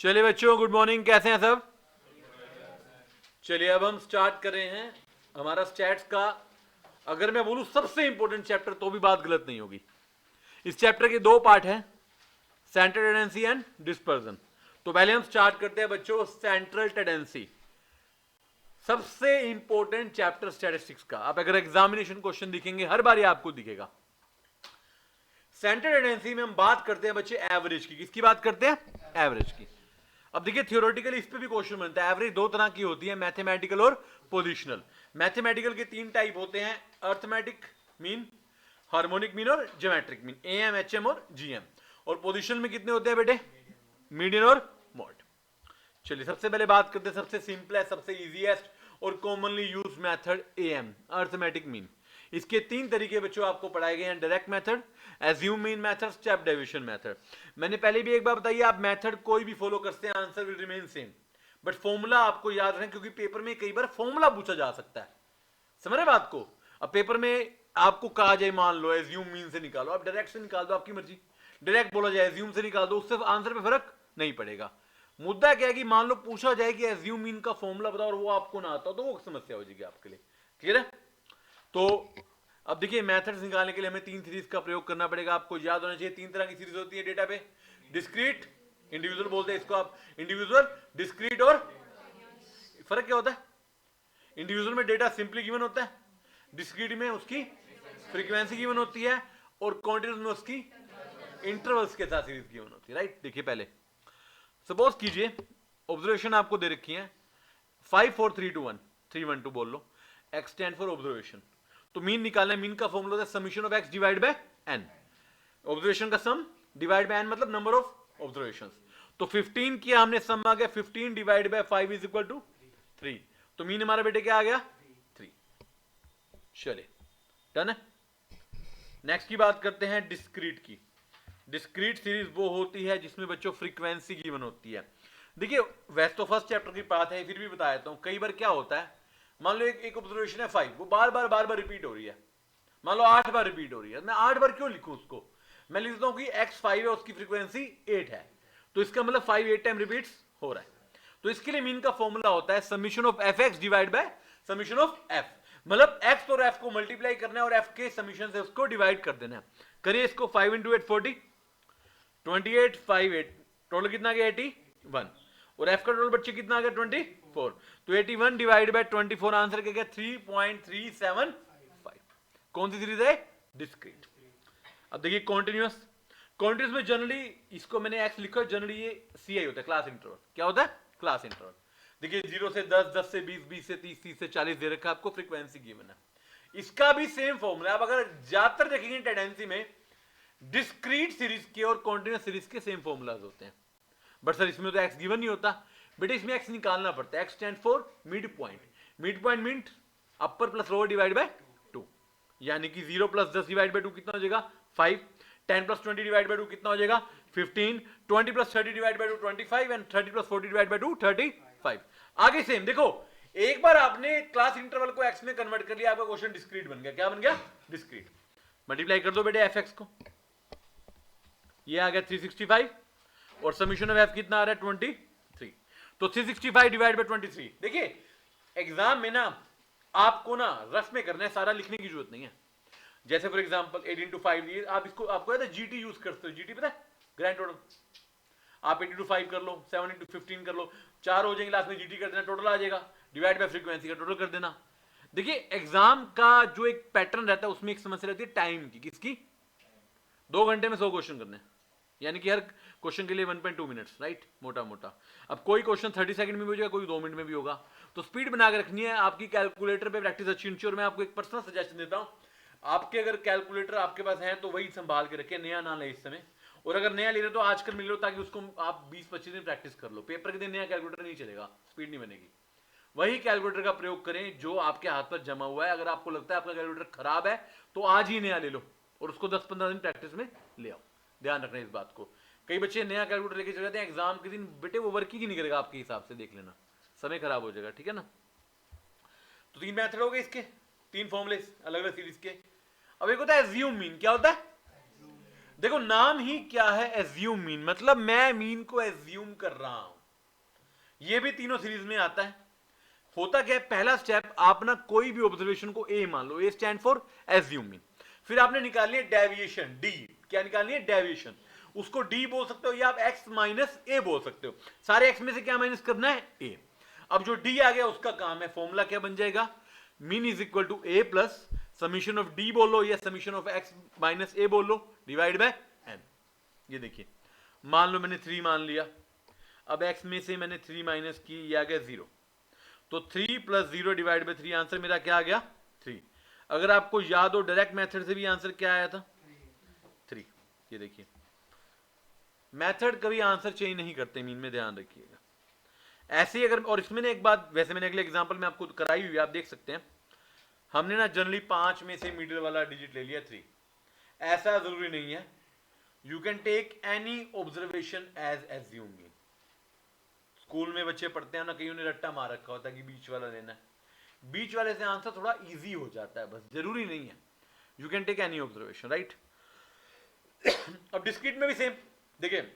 चलिए बच्चों, good morning. कैसे हैं सब? चलिए अब हम स्टार्ट कर रहे हैं हमारा स्टैट्स का, अगर मैं बोलूं सबसे इंपॉर्टेंट चैप्टर, तो भी बात गलत नहीं होगी। इस चैप्टर के दो पार्ट हैं, सेंट्रल टेंडेंसी एंड डिस्पर्जन। तो पहले हम स्टार्ट करते हैं बच्चों सेंट्रल टेंडेंसी, सबसे इंपॉर्टेंट चैप्टर स्टैटिस्टिक्स का। आप अगर एग्जामिनेशन क्वेश्चन दिखेंगे हर बार आपको दिखेगा। सेंट्रल टेंडेंसी में हम बात करते हैं बच्चे एवरेज की। किसकी बात करते हैं? एवरेज की। अब देखिए थियोरेटिकली इस पे भी क्वेश्चन बनता है। एवरेज दो तरह की होती है, मैथमेटिकल और पोजिशनल। मैथमेटिकल के तीन टाइप होते हैं, अर्थमेटिक मीन, हार्मोनिक मीन और ज्योमेट्रिक मीन, एएम, एचएम और जीएम। और पोजिशनल में कितने होते हैं बेटे? मीडियन और मॉड। चलिए सबसे पहले बात करते हैं सबसे सिंपलेस्ट, सबसे इजीएस्ट और commonly use method am, arithmetic mean. इसके तीन तरीके बच्चों आपको पढ़ाए गए हैं, direct method, assume mean method, step deviation method. मैंने पहले भी एक बार बताई, आप मेथड कोई भी फॉलो करते हैं answer will remain same, but formula आपको याद रखें, क्योंकि पेपर में कई बार फॉर्मूला पूछा जा सकता है। समझ रहे बात को? अब पेपर में आपको कहा जाए मान लो एज्यूम मीन से निकालो, आप डायरेक्ट से निकाल दो, आपकी मर्जी। डायरेक्ट बोला जाए एज्यूम से निकाल दो, उससे आंसर पे फर्क नहीं पड़ेगा। मुद्दा क्या है कि मान लो पूछा जाए कि एज्यूम मीन का फॉर्मूला बताओ और वो आपको ना आता हो, तो वो समस्या हो जाएगी आपके लिए। क्लियर है? तो अब देखिए मेथड्स निकालने के लिए हमें तीन सीरीज का प्रयोग करना पड़ेगा। आपको याद होना चाहिए तीन तरह की सीरीज होती है डेटा पे, डिस्क्रीट, इंडिविजुअल बोलते हैं इसको आप, इंडिविजुअल, डिस्क्रीट और फर्क क्या होता है? इंडिविजुअल में डेटा सिंपली गिवन होता है, डिस्क्रीट में उसकी फ्रीक्वेंसी गिवन होती है, और कॉन्टिन्यूस में उसकी इंटरवल्स के साथ सीरीज गिवन होती है। राइट? देखिए पहले सपोज कीजिए ऑब्जर्वेशन आपको दे रखी है 5 4 3 2 1 3 1 2 बोल लो, x स्टैंड फॉर ऑब्जर्वेशन। तो मीन निकालना है, मीन का फॉर्मूला होता है summation of x divide by n। Observation का सम डिवाइड बाय n मतलब नंबर ऑफ ऑब्जर्वेशंस। तो 15 किया हमने, सम आ गया 15 divide by 5 is equal to 3। तो मीन हमारा बेटे क्या आ गया? 3। चलिए डन है। नेक्स्ट की बात करते हैं डिस्क्रीट की। डिस्क्रीट सीरीज वो होती है जिसमें बच्चों फ्रीक्वेंसी गिवन होती है। देखिए वैसे तो फर्स्ट चैप्टर की बात है, फिर भी बता देता हूं। कई बार क्या होता है, मान लो एक ऑब्जर्वेशन है 5, वो बार बार रिपीट हो रही है। मान लो 8 बार रिपीट हो रही है, मैं 8 बार क्यों लिखूं उसको? मैं लिख देता हूं कि x5 है, उसकी फ्रीक्वेंसी 8 है, तो इसका मतलब 5 8 टाइम रिपीट्स हो रहा है। तो इसके लिए मीन का फॉर्मूला होता है summation of fx divide by summation of f। मतलब x और f को मल्टीप्लाई करना है और f के समीशन से उसको डिवाइड कर देना है। करिए इसको, 5 × 8 40, 28 5 8, टोटल कितना गया 81, और f का टोटल बच्चे कितना आ गया 24। तो 81 डिवाइड बाय 24, आंसर क्या गया 3.375। कौन सी सीरीज है? डिस्क्रीट। अब देखिए कॉन्टिन्यूअस। कॉन्टिन्यूअस में जनरली इसको मैंने x लिखा है, जनरली ये CI होता है, क्लास इंटरवल। क्या होता है? Class interval. देखिए 0 से 10, 10 से 20, 20 से 30, 30 से 40 दे रखा है आपको, फ्रीक्वेंसी गिवन है। इसका भी सेम फॉर्मूला। आप अगर ज्यादातर देखेंगे टेंडेंसी में डिस्क्रीट सीरीज के और कॉन्टिन्यूअस सीरीज के सेम फॉर्मूलाज होते हैं, बट सर इसमें तो x गिवन नहीं होता बेटे, इसमें x निकालना पड़ता है। x stand for mid point. Mid point mean upper plus lower divide by 2, यानी कि 0 + 10 डिवाइड बाय 2 कितना हो जाएगा 5, 10 + 20 डिवाइड बाय 2 कितना हो जाएगा 15, 20 + 30 divide by 2 25, and 30 + 40 divide by 2 35। आगे सेम देखो, एक बार आपने क्लास इंटरवल को x में कन्वर्ट कर लिया, आपका क्वेश्चन डिस्क्रीट बन गया। क्या बन गया? डिस्क्रीट। मल्टीप्लाई कर दो बेटे fx को, ये आ गया 365, और समीशन ऑफ f कितना आ रहा है 23। तो 365 डिवाइड बाय 23। देखिए एग्जाम में ना आपको ना रफ में करना है, सारा लिखने की जरूरत नहीं है। जैसे फॉर एग्जांपल 8 × 5, ये आप इसको, आपको पता है GT यूज करते हो। GT पता है? Grand total. आप 8 × 5 कर लो, 7 × 15 कर लो, 4 हो जाएंगे, लास्ट में GT कर देना, टोटल आ जाएगा, डिवाइड बाय फ्रीक्वेंसी का टोटल कर देना। देखिए एग्जाम का जो एक पैटर्न रहता है उसमें एक समस्या रहती है टाइम की। किसकी? 2 घंटे में 100 क्वेश्चन करने, यानी कि हर क्वेश्चन के लिए 1.2 मिनट्स। राइट? मोटा मोटा। अब कोई क्वेश्चन 30 सेकंड में भी हो जाएगा, कोई 2 मिनट में भी होगा। तो स्पीड बना के रखनी है। आपकी कैलकुलेटर पे प्रैक्टिस अच्छी होनी चाहिए। और मैं आपको एक पर्सनल सजेशन देता हूं, आपके अगर कैलकुलेटर आपके पास है तो वही संभाल के रखें, नया ना ले इस समय। और अगर नया ले रहे तो आजकल मिल लो, ताकि उसको आप 20-25 दिन प्रैक्टिस कर लो। पेपर के दिन नया कैलकुलेटर नहीं चलेगा, स्पीड नहीं बनेगी। वही कैलकुलेटर का प्रयोग करें जो आपके हाथ पर जमा हुआ है। अगर आपको लगता है आपका कैलकुलेटर खराब है तो आज ही नया ले लो और उसको 10-15 दिन प्रैक्टिस में ले आओ। ध्यान रखना इस बात को। कई बच्चे नया कैलकुलेटर लेके चले जाते हैं एग्जाम के दिन, बेटे वो वर्क ही नहीं करेगा आपके हिसाब से, देख लेना, समय खराब हो जाएगा। ठीक है ना? तो 3 मेथड हो गए इसके, 3 फॉर्मूले अलग अलग सीरीज के। अब एक होता है एज्यूम मीन। क्या होता है? देखो नाम ही क्या है, एज्यूम मीन, मतलब मैं मीन को एज्यूम कर रहा हूं। ये भी तीनों सीरीज में आता है। होता क्या है, पहला स्टेप आप ना कोई भी ऑब्जर्वेशन को ए मान लो, ए स्टैंड फॉर एज्यूम मीन। फिर आपने निकालनी है डेविएशन, डी। क्या निकालनी है? डेविएशन। उसको डी बोल सकते हो या आप एक्स माइनस ए बोल सकते हो। सारे एक्स में से क्या माइनस करना है? ए। अब जो डी आ गया उसका काम है, फॉर्मूला क्या बन जाएगा? Mean is equal to a plus summation of d बोलो या summation of x minus a बोलो डिवाइड बाय एन। ये देखिए, मान लो मैंने 3 मान लिया, अब x में से मैंने 3 माइनस की, ये आ गया 0। तो 3 प्लस 0 डिवाइड बाई 3, आंसर मेरा क्या आ गया? 3। अगर आपको याद हो डायरेक्ट मेथड से भी आंसर क्या आया था? 3। ये देखिए, मेथड कभी आंसर चेंज नहीं करते, मीन में ध्यान रखिएगा। ऐसे ही अगर, और इसमें एक बात, वैसे मैंने अगले एग्जांपल में आपको कराई हुई, आप देख सकते हैं। हमने ना जनरली 5 में से मिडिल वाला डिजिट ले लिया 3। ऐसा जरूरी नहीं है, you can take any observation as assuming. School में बच्चे पढ़ते हैं ना, कहीं उन्हें रट्टा मार रखा होता है कि बीच वाला लेना है, बीच वाले से आंसर थोड़ा इजी हो जाता है, बस जरूरी नहीं है। You can take any observation, right. अब डिस्क्रीट में भी सेम, देखिए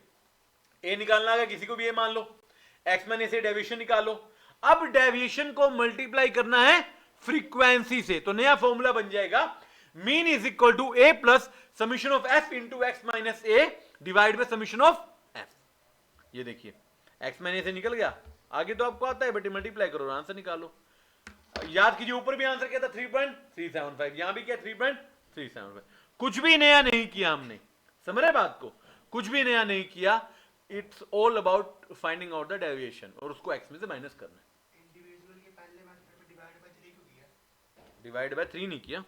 ए निकालना है, किसी को भी ए मान लो, एक्स माइनस ए डेविएशन निकालो। अब डेविएशन को मल्टीप्लाई करना है फ्रीक्वेंसी से, तो नया फॉर्मूला बन जाएगा mean is equal to a plus summation of F into x minus a divide by summation of f. ये देखिए, एक्स माइनस ए निकल गया, आगे तो आपको आता है बेटे, मल्टीप्लाई करो आंसर निकालो। याद कीजिए ऊपर भी आंसर क्या था? 3.375। यहां भी क्या? 3.375। कुछ भी नया नहीं किया हमने, समझ रहे बात को? कुछ भी नया नहीं किया। It's all about finding out the deviation और उसको एक्स में से माइनस करना है। इंडिविजुअल के पहले मेथड में डिवाइड बाय 3 क्यों किया? डिवाइड बाय 3 नहीं किया,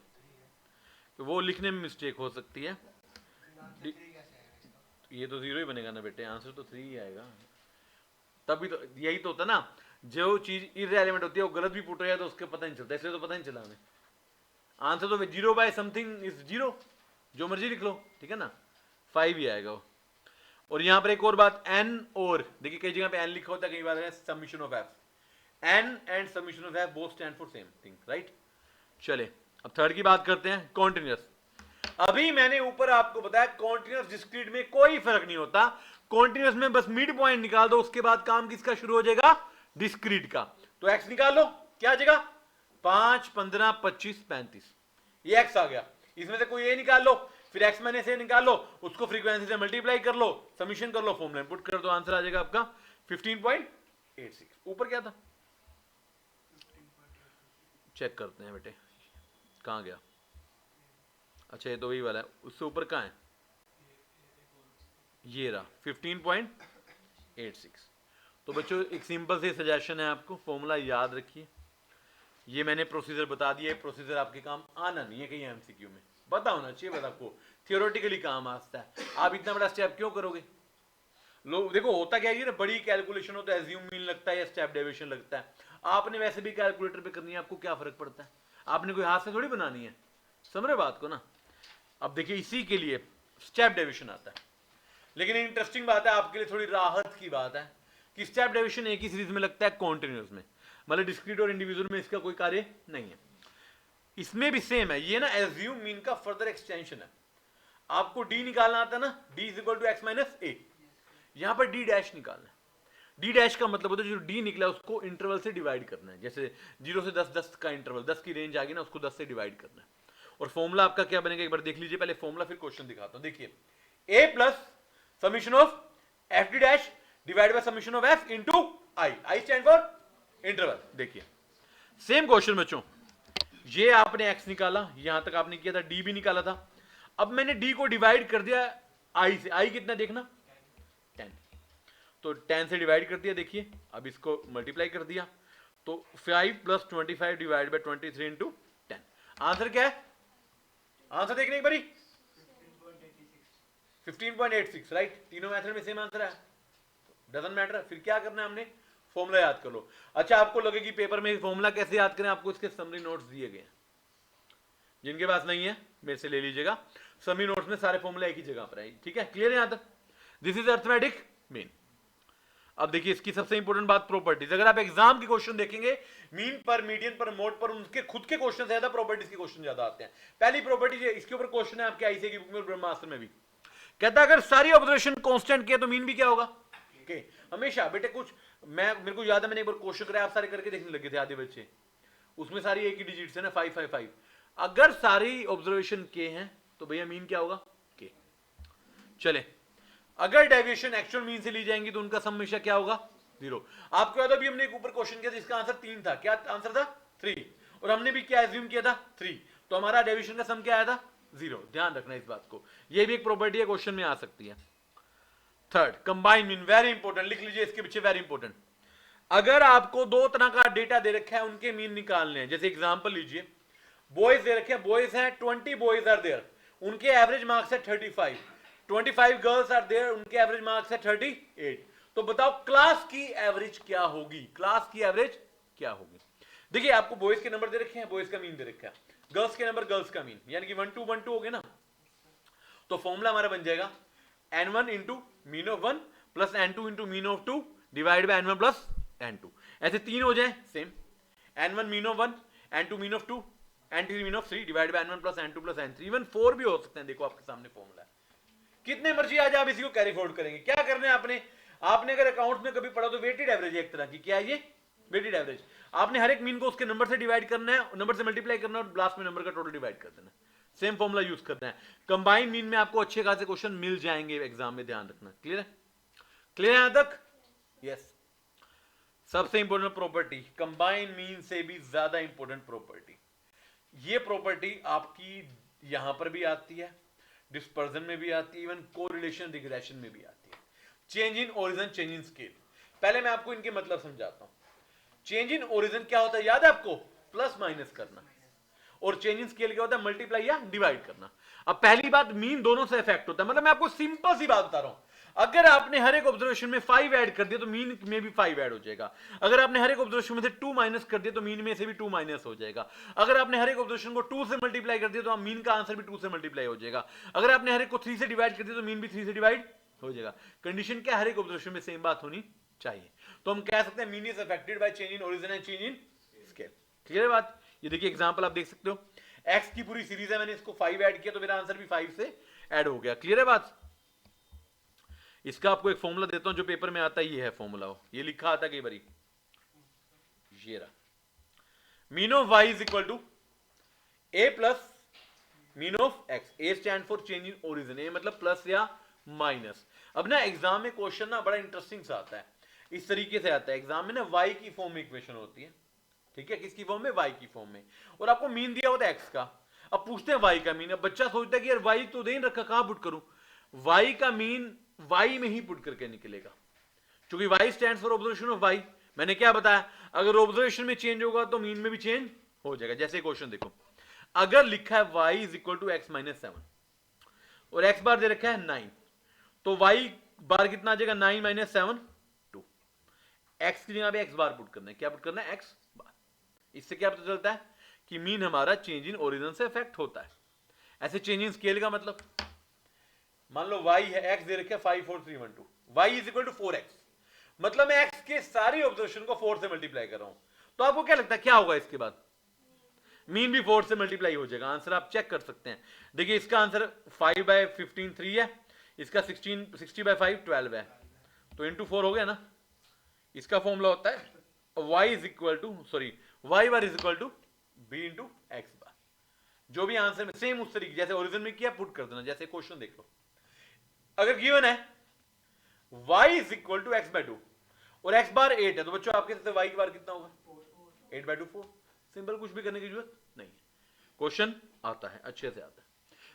तो वो लिखने में मिस्टेक हो सकती है। ये तो 0 ही बनेगा ना बेटे, आंसर तो 3 ही आएगा। तभी तो, यही तो होता ना, जो चीज इररिलेवेंट होती है वो गलत भी पुट हो जाए तो उसके पता नहीं चलता, इसलिए तो पता नहीं चला हमें। आंसर तो 0 बाय समथिंग इज 0, जो मर्जी लिख लो, ठीक है ना, 5 ही आएगा वो। और यहां पर एक और बात, एन और, देखिए कई जगह पे एन लिखा होता है, कई बार summation of F. N and summation of F both stand for same thing, right. चले अब थर्ड की बात करते हैं, कॉन्टिन्यूअस। अभी मैंने ऊपर आपको बताया कॉन्टिन्यूअस डिस्क्रीट में कोई फर्क नहीं होता, कॉन्टिन्यूअस में बस मिड पॉइंट निकाल दो, उसके बाद काम किसका शुरू हो जाएगा? डिस्क्रीट का। तो एक्स निकाल लो, क्या आ जाएगा? 5, 15, 25, 35। ये एक्स आ गया, इसमें से कोई ए निकाल लो, फिर एक्स माइनस ए निकाल लो, उसको फ्रीक्वेंसी से मल्टीप्लाई कर लो, समीशन कर लो, फॉर्मूला पुट कर दो, आंसर आ जाएगा आपका 15.86। ऊपर क्या था? चेक करते हैं बेटे, कहां गया? अच्छा ये तो वही वाला है, उससे ऊपर कहां है? ये रहा 15.86। तो बच्चों एक सिंपल से सजेशन है आपको, फॉर्मूला याद रखिए। ये मैंने प्रोसीजर बता दिया, प्रोसीजर आपके काम आना नहीं है कहीं एमसीक्यू में, पता होना चाहिए, बस आपको थियोरेटिकली काम आता है। आप इतना बड़ा स्टेप क्यों करोगे? लोग देखो होता क्या है ना, बड़ी कैलकुलेशन हो तो एज्यूम मीन लगता है या स्टेप डेविएशन लगता है। आपने वैसे भी कैलकुलेटर पे करनी है, आपको क्या फर्क पड़ता है? आपने कोई हाथ से थोड़ी बनानी है, समझ रहे बात को ना। अब देखिए इसी के लिए स्टेप डेविएशन आता है, लेकिन इंटरेस्टिंग बात है आपके लिए, थोड़ी राहत की बात है कि स्टेप डेविएशन एक ही सीरीज में लगता है कॉन्टिन्यूअस में, मतलब डिस्क्रीट और इंडिविजुअल में इसका कोई कार्य नहीं है। इसमें भी सेम है, ये ना एज्यूम मीन का फर्दर एक्सटेंशन है। आपको डी निकालना आता है ना, D is equal to X minus A, यहां पर डी डैश निकालना है। डी डैश का मतलब होता है जो डी निकला उसको इंटरवल से डिवाइड करना है, जैसे 0 से 10, 10 का इंटरवल, 10 की रेंज आ गई ना, उसको 10 से डिवाइड करना है। और फॉर्मूला आपका क्या बनेगा एक बार देख लीजिए, पहले फॉर्मूला फिर क्वेश्चन दिखाता हूं। देखिए A plus summation of F D dash divide by summation of F into I, I stand for interval. देखिए सेम क्वेश्चन बच्चों, ये आपने एक्स निकाला, यहां तक आपने किया था, डी भी निकाला था। अब मैंने डी को डिवाइड कर दिया आई से, आई कितना देखना? 10। तो 10 से डिवाइड कर दिया, देखिए अब इसको मल्टीप्लाई कर दिया, तो 5 plus 25 divide by 23 into 10। Answer क्या है? आंसर देखने एक बारी 15.86, राइट। तीनों मेथड में सेम आंसर है, डजंट मैटर। फिर क्या करना है हमने? फॉर्मूला याद कर लो। अच्छा आपको लगे कि पेपर में फॉर्मूला कैसे याद करें, आपको इसके समरी नोट्स दिए गए हैं, जिनके पास नहीं है मेरे से ले लीजिएगा। समरी नोट्स में सारे फॉर्मूला एक ही जगह पर है, ठीक है, क्लियर है यहां तक? This is arithmetic mean. अब देखिए इसकी सबसे इंपॉर्टेंट बात प्रॉपर्टीज। अगर आप एग्जाम के क्वेश्चन देखेंगे, मीन पर, मीडियन पर, मोड पर, उनके खुद के क्वेश्चन ज्यादा, प्रॉपर्टीज के क्वेश्चन ज्यादा आते हैं। पहली प्रॉपर्टी इसके ऊपर क्वेश्चन है आपके आईसीए की बुक में, ब्रह्मास्त्र में भी। कहता अगर सारी ऑब्जर्वेशन कांस्टेंट के तो मीन भी क्या होगा के। हमेशा बेटे कुछ मेरे को याद है मैंने एक बार क्वेश्चन कराया, आप सारे करके देखने लगे थे आधे बच्चे, उसमें सारी एक ही डिजिट है ना 555। अगर सारी ऑब्जर्वेशन के हैं तो भैया मीन क्या होगा के। चले अगर डेविएशन एक्चुअल मीन से ली जाएंगी तो उनका सम हमेशा क्या होगा 0। आपको याद है अभी हमने एक ऊपर क्वेश्चन किया जिसका आंसर 3 था, क्या आंसर था 3, और हमने भी क्या एज्यूम किया था 3, तो हमारा डेविएशन का सम क्या आया था 0। ध्यान रखना इस बात को, ये भी एक प्रॉपर्टी है, क्वेश्चन में आ सकती है। Third combine mean, very important, लिख लीजिए इसके पीछे वेरी इंपॉर्टेंट। अगर आपको दो तरह का डेटा दे रखा है उनके मीन निकालने हैं, जैसे एग्जांपल लीजिए बॉयज दे रखे हैं, बॉयज हैं 20 बॉयज आर देयर, उनके एवरेज मार्क्स है 35, 25 गर्ल्स आर देयर, उनके एवरेज मार्क्स है 38। तो बताओ क्लास की एवरेज क्या होगी, क्लास की एवरेज क्या होगी। देखिए आपको बॉयज के नंबर दे रखे हैं, बॉयज का मीन दे रखा है, गर्ल्स के नंबर गर्ल्स का मीन, यानी कि 1 2 1 2 हो गए ना, तो फॉर्मूला हमारा बन जाएगा n1 into mean of 1 plus n2 into mean of 2 divide by n1 plus n2, ऐसे तीन हो जाए same, n1 mean of 1, n2 mean of 2, n3 mean of 3 divide by n1 plus n2 plus n3, even 4 भी हो सकते हैं। देखो आपके सामने फॉर्मूला है, कितने मर्जी आज आप इसी को कैरी फॉरवर्ड करेंगे। क्या करना है आपने अगर अकाउंट में कभी पढ़ा तो वेटेड एवरेज है एक तरह की, क्या है ये वेटेड एवरेज। आपने हर एक मीन को उसके नंबर से डिवाइड करना है, नंबर से मल्टीप्लाई करना है और लास्ट में नंबर का टोटल डिवाइड कर देना, सेम फॉर्मूला यूज करना है। कंबाइन मीन में आपको अच्छे खासे क्वेश्चन मिल जाएंगे एग्जाम में, ध्यान रखना। क्लियर है, क्लियर है यहां तक? यस। सबसे इंपॉर्टेंट प्रॉपर्टी, कंबाइन मीन से भी ज्यादा इंपॉर्टेंट प्रॉपर्टी, ये प्रॉपर्टी आपकी यहां पर भी आती है, डिस्पर्जन में भी आती है, इवन कोरिलेशन रिग्रेशन में भी आती है। Change in origin, change in scale, पहले मैं आपको इनके मतलब समझाता हूं। चेंज इन ओरिजिन क्या होता है, याद है आपको, प्लस माइनस करना, और चेंज इन स्केल क्या होता है, मल्टीप्लाई या डिवाइड करना। अब पहली बात, मीन दोनों से इफेक्ट होता है, मतलब मैं आपको सिंपल सी बात बता रहा हूं, अगर आपने हर एक ऑब्जर्वेशन में 5 ऐड कर दिया तो मीन में भी 5 ऐड हो जाएगा, अगर आपने हर एक ऑब्जर्वेशन में से 2 माइनस कर दिया तो मीन में से भी 2 माइनस हो जाएगा, अगर आपने हर एक ऑब्जर्वेशन को 2 से मल्टीप्लाई कर दिया तो मीन का आंसर भी 2 से मल्टीप्लाई हो जाएगा, अगर आपने हर एक को 3 से डिवाइड कर दिया तो मीन भी 3 से डिवाइड हो जाएगा। कंडीशन क्या, हर एक ऑब्जर्वेशन में सेम बात होनी चाहिए, तो हम कह सकते हैं mean is affected by change in origin and change in scale. Clear बात? ये देखिए एग्जांपल आप देख सकते हो, x की पूरी सीरीज है, मैंने इसको 5 ऐड किया तो मेरा आंसर भी 5 से ऐड हो गया। क्लियर है बात? इसका आपको एक फॉर्मूला देता हूं जो पेपर में आता है, ये है फॉर्मूला, ये लिखा आता है कई बारी, ये रहा, mean of y is equal to a plus mean of x, a stand for change in origin, a मतलब प्लस या माइनस। अब ना एग्जाम में क्वेश्चन ना बड़ा इंटरेस्टिंग सा आता है, इस तरीके से आता है एग्जाम में ना, y की फॉर्म में इक्वेशन होती है, ठीक है, किसकी फॉर्म में, y की फॉर्म में, और आपको मीन दिया होता है x का, अब पूछते हैं y का मीन। अब बच्चा सोचता है कि यार y तो दे रखा, कहां पुट करूं, y का मीन y में ही पुट करके निकलेगा, क्योंकि y stands for observation of y। मैंने क्या बताया, अगर ऑब्जर्वेशन में चेंज होगा तो मीन में भी चेंज हो जाएगा। जैसे क्वेश्चन देखो, अगर लिखा है y is equal to x minus 7 और x बार दे रखा है 9, तो y बार कितना आ जाएगा, 9 माइनस 7 2, x की जगह पे x बार पुट करना है, क्या पुट करना है, x बार। इससे क्या पता चलता है कि मीन हमारा चेंज इन ओरिजिन से इफेक्ट होता है। ऐसे चेंज इन स्केल का मतलब, मान लो y है, x दे रखे 5 4 3 1 2, y is equal to 4x, मतलब मैं x के सारी ऑब्जर्वेशन को 4 से मल्टीप्लाई कर रहा हूं, तो आपको क्या लगता है क्या होगा इसके बाद, मीन भी 4 से मल्टीप्लाई हो जाएगा। आंसर आप चेक कर सकते हैं, देखिए इसका आंसर 5 बाय 15 3 है, इसका 60 बाय 5 12 है, तो इंटू 4 हो गया ना। इसका फॉर्मूला होता है y is equal to y bar is equal to b into X bar. जो भी आंसर में सेम उस तरीके जैसे ओरिजिन में किया पुट कर देना। जैसे क्वेश्चन देख लो, अगर गिवन है y is equal to x by 2 और x बार 8 है, तो बच्चों आपके साथ y की बार कितना होगा, 8 बाय 2 4। सिंपल, कुछ भी करने की जरूरत नहीं है, क्वेश्चन आता है, अच्छे से आता है।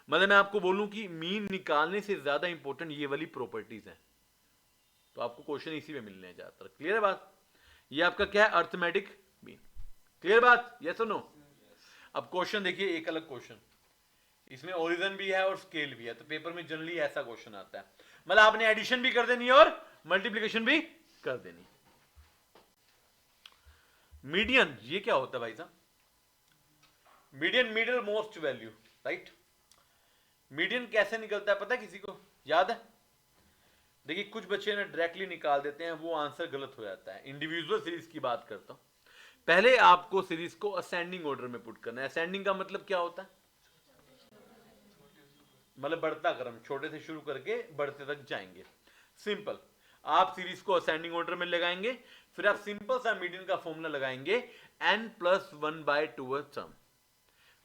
मतलब मैं आपको बोलूं कि मीन निकालने से ज्यादा इंपॉर्टेंट ये वाली प्रॉपर्टीज हैं, तो आपको क्वेश्चन इसी में मिलने हैं ज्यादातर। क्लियर है बात? ये आपका क्या है, अर्थमेटिक मीन। क्लियर बात, यस और नो? अब क्वेश्चन देखिए, एक अलग क्वेश्चन, इसमें ओरिजिन भी है और स्केल भी है, तो पेपर में जनरली ऐसा क्वेश्चन आता है, मतलब आपने एडिशन भी कर देनी है और मल्टीप्लिकेशन भी कर देनी। मीडियन, ये क्या होता है भाई साहब, median middle most value, right. Median कैसे निकलता है पता है किसी को, याद है? देखिए कुछ बच्चे ना डायरेक्टली निकाल देते हैं, वो आंसर गलत हो जाता है। इंडिविजुअल सीरीज की बात करता हूं, पहले आपको सीरीज को असेंडिंग ऑर्डर में पुट करना है। असेंडिंग का मतलब क्या होता है, मतलब बढ़ता क्रम, छोटे से शुरू करके बढ़ते तक जाएंगे। सिंपल, आप सीरीज को असेंडिंग ऑर्डर में लगाएंगे, फिर आप सिंपल सा मीडियन का फॉर्मूला लगाएंगे n+1/2 टर्म।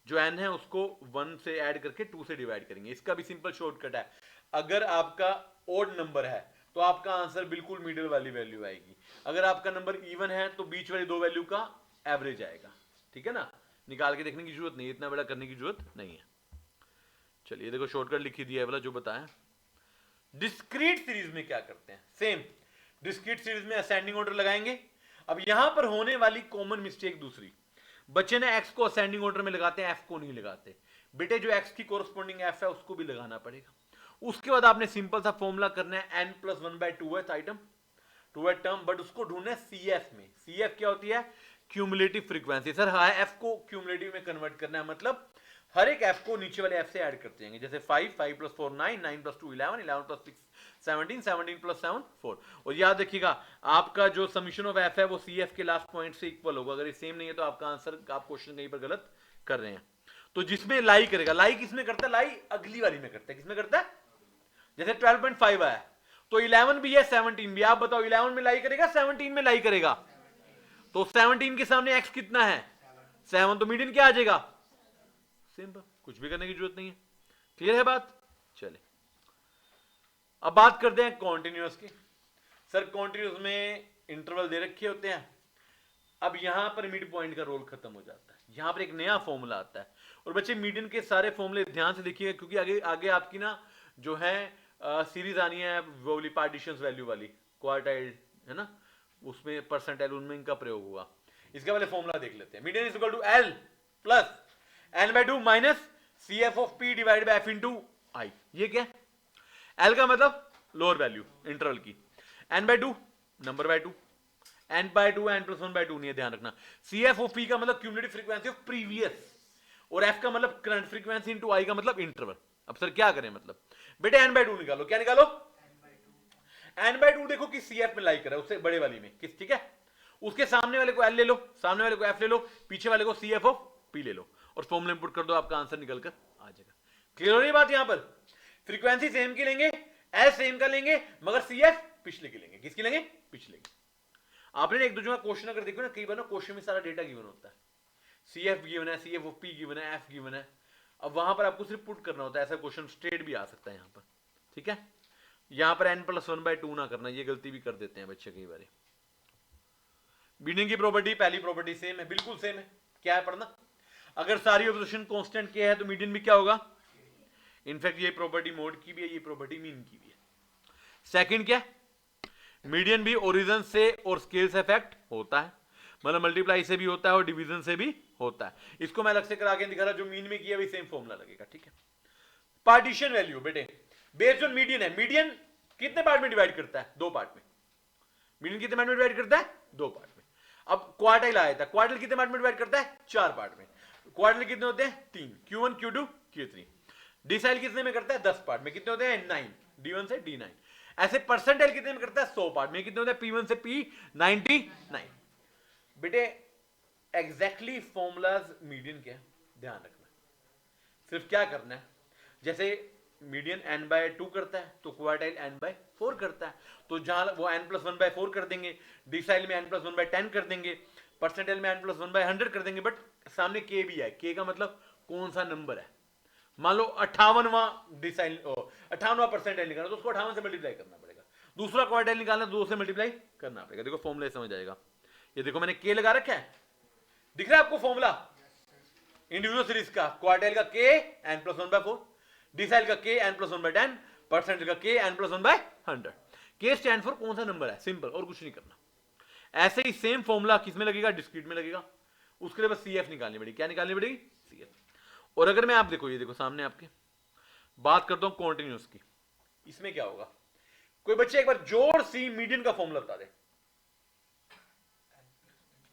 जो n है उसको 1 से ऐड करके 2 से डिवाइड करेंगे। इसका भी सिंपल शॉर्टकट है, अगर आपका ओड नंबर है तो आपका आंसर बिल्कुल मिडिल वाली वैल्यू आएगी, अगर आपका नंबर इवन है तो बीच वाली दो वैल्यू का एवरेज आएगा। ठीक है ना, निकाल के देखने की जरूरत नहीं है, इतना बड़ा करने की जरूरत नहीं है। चलिए देखो शॉर्टकट लिख ही दिया है वाला जो बताया। डिस्क्रीट सीरीज में क्या करते हैं, सेम डिस्क्रीट सीरीज में असेंडिंग ऑर्डर लगाएंगे। अब यहां पर होने वाली कॉमन मिस्टेक दूसरी, बच्चे ने एक्स को असेंडिंग ऑर्डर में लगाते हैं, एफ को नहीं लगाते। बेटे जो एक्स की कोरस्पॉन्डिंग एफ है उसको भी लगाना पड़ेगा। उसके बाद आपने सिंपल सा फॉर्मूला करना है n+1/2 आइटम 2 टर्म, बट उसको ढूंढना है सीएफ में। सीएफ क्या होती है, क्यूमुलेटिव फ्रीक्वेंसी। सर हाँ, एफ को क्यूमुलेटिव में कन्वर्ट करना है, मतलब हर एक एफ को नीचे वाले एफ से ऐड करते जाएंगे। जैसे 5 + 4 9 9 + 2 11 11 + 6 17 17 + 7 4। और याद रखिएगा आपका जो समीशन ऑफ एफ है वो सी एफ के लास्ट पॉइंट से इक्वल होगा। अगर ये सेम नहीं है तो आपका आंसर, आप क्वेश्चन कहीं पर गलत कर रहे हैं। तो जिसमें लाई करेगा, लाई किसमें करता है, लाई अगली वाली में करता है। किसमें करता है, जैसे 12.5 आया तो 11 भी है 17 भी। आप बताओ 11 में लाई करेगा 17 में लाई करेगा, तो 17 के सामने x कितना है 7, तो मीडियन क्या आ जाएगा, सिंपल, कुछ भी करने की जरूरत नहीं है। क्लियर है बात। चले अब बात करते हैं कॉन्टिन्यूअस की। सर कॉन्टिन्यूअस में इंटरवल दे रखे होते हैं, अब यहां पर मिड पॉइंट का रोल खत्म हो जाता है, यहां पर एक नया फॉर्मूला आता है। और बच्चे मीडियन के सारे फॉर्मूले ध्यान से देखिएगा, क्योंकि आगे आगे आपकी ना जो है सीरीज आनी है वो वाली पार्टीशन वैल्यू वाली, क्वार्टाइल है ना, उसमें परसेंटाइल उनमें इनका प्रयोग होगा। इसके पहले फॉर्मूला देख लेते हैं। Median is equal to L plus n/2 minus CF of P divide by F into I. ये क्या है, L का मतलब लोअर वैल्यू इंटरवल की, n/2 number by 2, n/2 n+1/2 नहीं है, ध्यान रखना। CF ऑफ P का मतलब क्यूमुलेटिव फ्रीक्वेंसी ऑफ प्रीवियस, और F का मतलब करंट फ्रीक्वेंसी इंटू आई का मतलब इंटरवल। अब सर क्या करें, मतलब बेटे n/2 निकालो। क्या निकालो, n/2 देखो कि CF में लाई कर रहा है, उससे बड़े वाली में किस, ठीक है। उसके सामने वाले को L ले लो, सामने वाले को F ले लो, पीछे वाले को CF ऑफ P ले लो, और फॉर्मूला इंपुट कर दो, आपका आंसर निकल कर आ जाएगा। क्लियर हो रही बात। यहां पर फ्रीक्वेंसी सेम की लेंगे, L सेम का लेंगे, मगर CF पिछले की लेंगे। किसकी लेंगे, पिछले की। आपने एक दूसरे का क्वेश्चन अगर देखो ना, कई बार ना क्वेश्चन में सारा डेटा गिवन होता है, CF गिवन है, CF ऑफ P गिवन है, F गिवन है। अब वहां पर आपको सिर्फ पुट करना होता है, ऐसा क्वेश्चन स्ट्रेट भी आ सकता है यहां पर, ठीक है। यहां पर n+1/2 ना करना, ये गलती भी कर देते हैं बच्चे कई बार। बीडिंग की प्रॉपर्टी, पहली प्रॉपर्टी सेम है, बिल्कुल सेम है। क्या है पढ़ना, अगर सारी ऑब्जर्वेशन कांस्टेंट के है तो मीडियन भी क्या होगा, इनफैक्ट ये प्रॉपर्टी मोड की भी है, ये प्रॉपर्टी मीन की भी है। सेकंड क्या, मीडियन भी ओरिजिन से और स्केल से इफेक्ट होता है, मतलब मल्टीप्लाई से भी होता है और डिवीजन से भी होता है। इसको मैं अलग से करा के दिखा रहा, जो मीन में किया वही सेम फॉर्मूला लगेगा, ठीक है। पार्टीशन वैल्यू बेटे बेस्ड ऑन मीडियन है। मीडियन कितने पार्ट में डिवाइड करता है, 2 पार्ट में। मीडियन कितने पार्ट में डिवाइड करता है, 2 पार्ट में। अब क्वार्टाइल आया था, क्वार्टाइल कितने पार्ट में डिवाइड करता है, 4 पार्ट में। क्वार्टाइल कितने होते हैं, 3, Q1 Q2 Q3। डिसाइल कितने में करता है, 10 पार्ट में। कितने होते हैं, 9, D1 से D9। ऐसे परसेंटाइल कितने में करता है, 100 पार्ट में। कितने होते हैं, P1 से P99। बेटे एग्जैक्टली फॉर्मूलाज मीडियन के ध्यान रखना, सिर्फ क्या करना है, जैसे मीडियन n/2 करता है तो क्वार्टाइल n/4 करता है, तो जहां वो n+1/4 कर देंगे, डिसाइल में n+1/10 कर देंगे, परसेंटाइल में n+1/100 कर देंगे। बट सामने k भी है, k का मतलब कौन सा नंबर है। मान लो 58वां डिसाइल 58वां परसेंटाइल निकालना, तो उसको 58 से मल्टीप्लाई करना पड़ेगा। दूसरा क्वार्टाइल निकालना, 2 से मल्टीप्लाई करना पड़ेगा। देखो फॉर्मूला समझ आएगा। ये देखो मैंने k लगा रखा है, दिख रहा है आपको फॉर्मूला इंडिविजुअल सीरीज का। क्वार्टाइल का k n+1/4, डिसाइल का k n+1/10, परसेंट का k n+1/100। k stand for कौन सा नंबर है, सिंपल, और कुछ नहीं करना। ऐसे ही सेम फॉर्मूला किसमें लगेगा, डिस्क्रीट में लगेगा। उसके लिए बस CF निकालनी पड़ेगी। क्या निकालनी पड़ेगी, CF। और अगर मैं आप देखो, ये देखो सामने आपके, बात करता हूं कॉन्टिन्यूअस की, इसमें क्या होगा। कोई बच्चे एक बार जोर सी मीडियन का फॉर्मूला बता दे,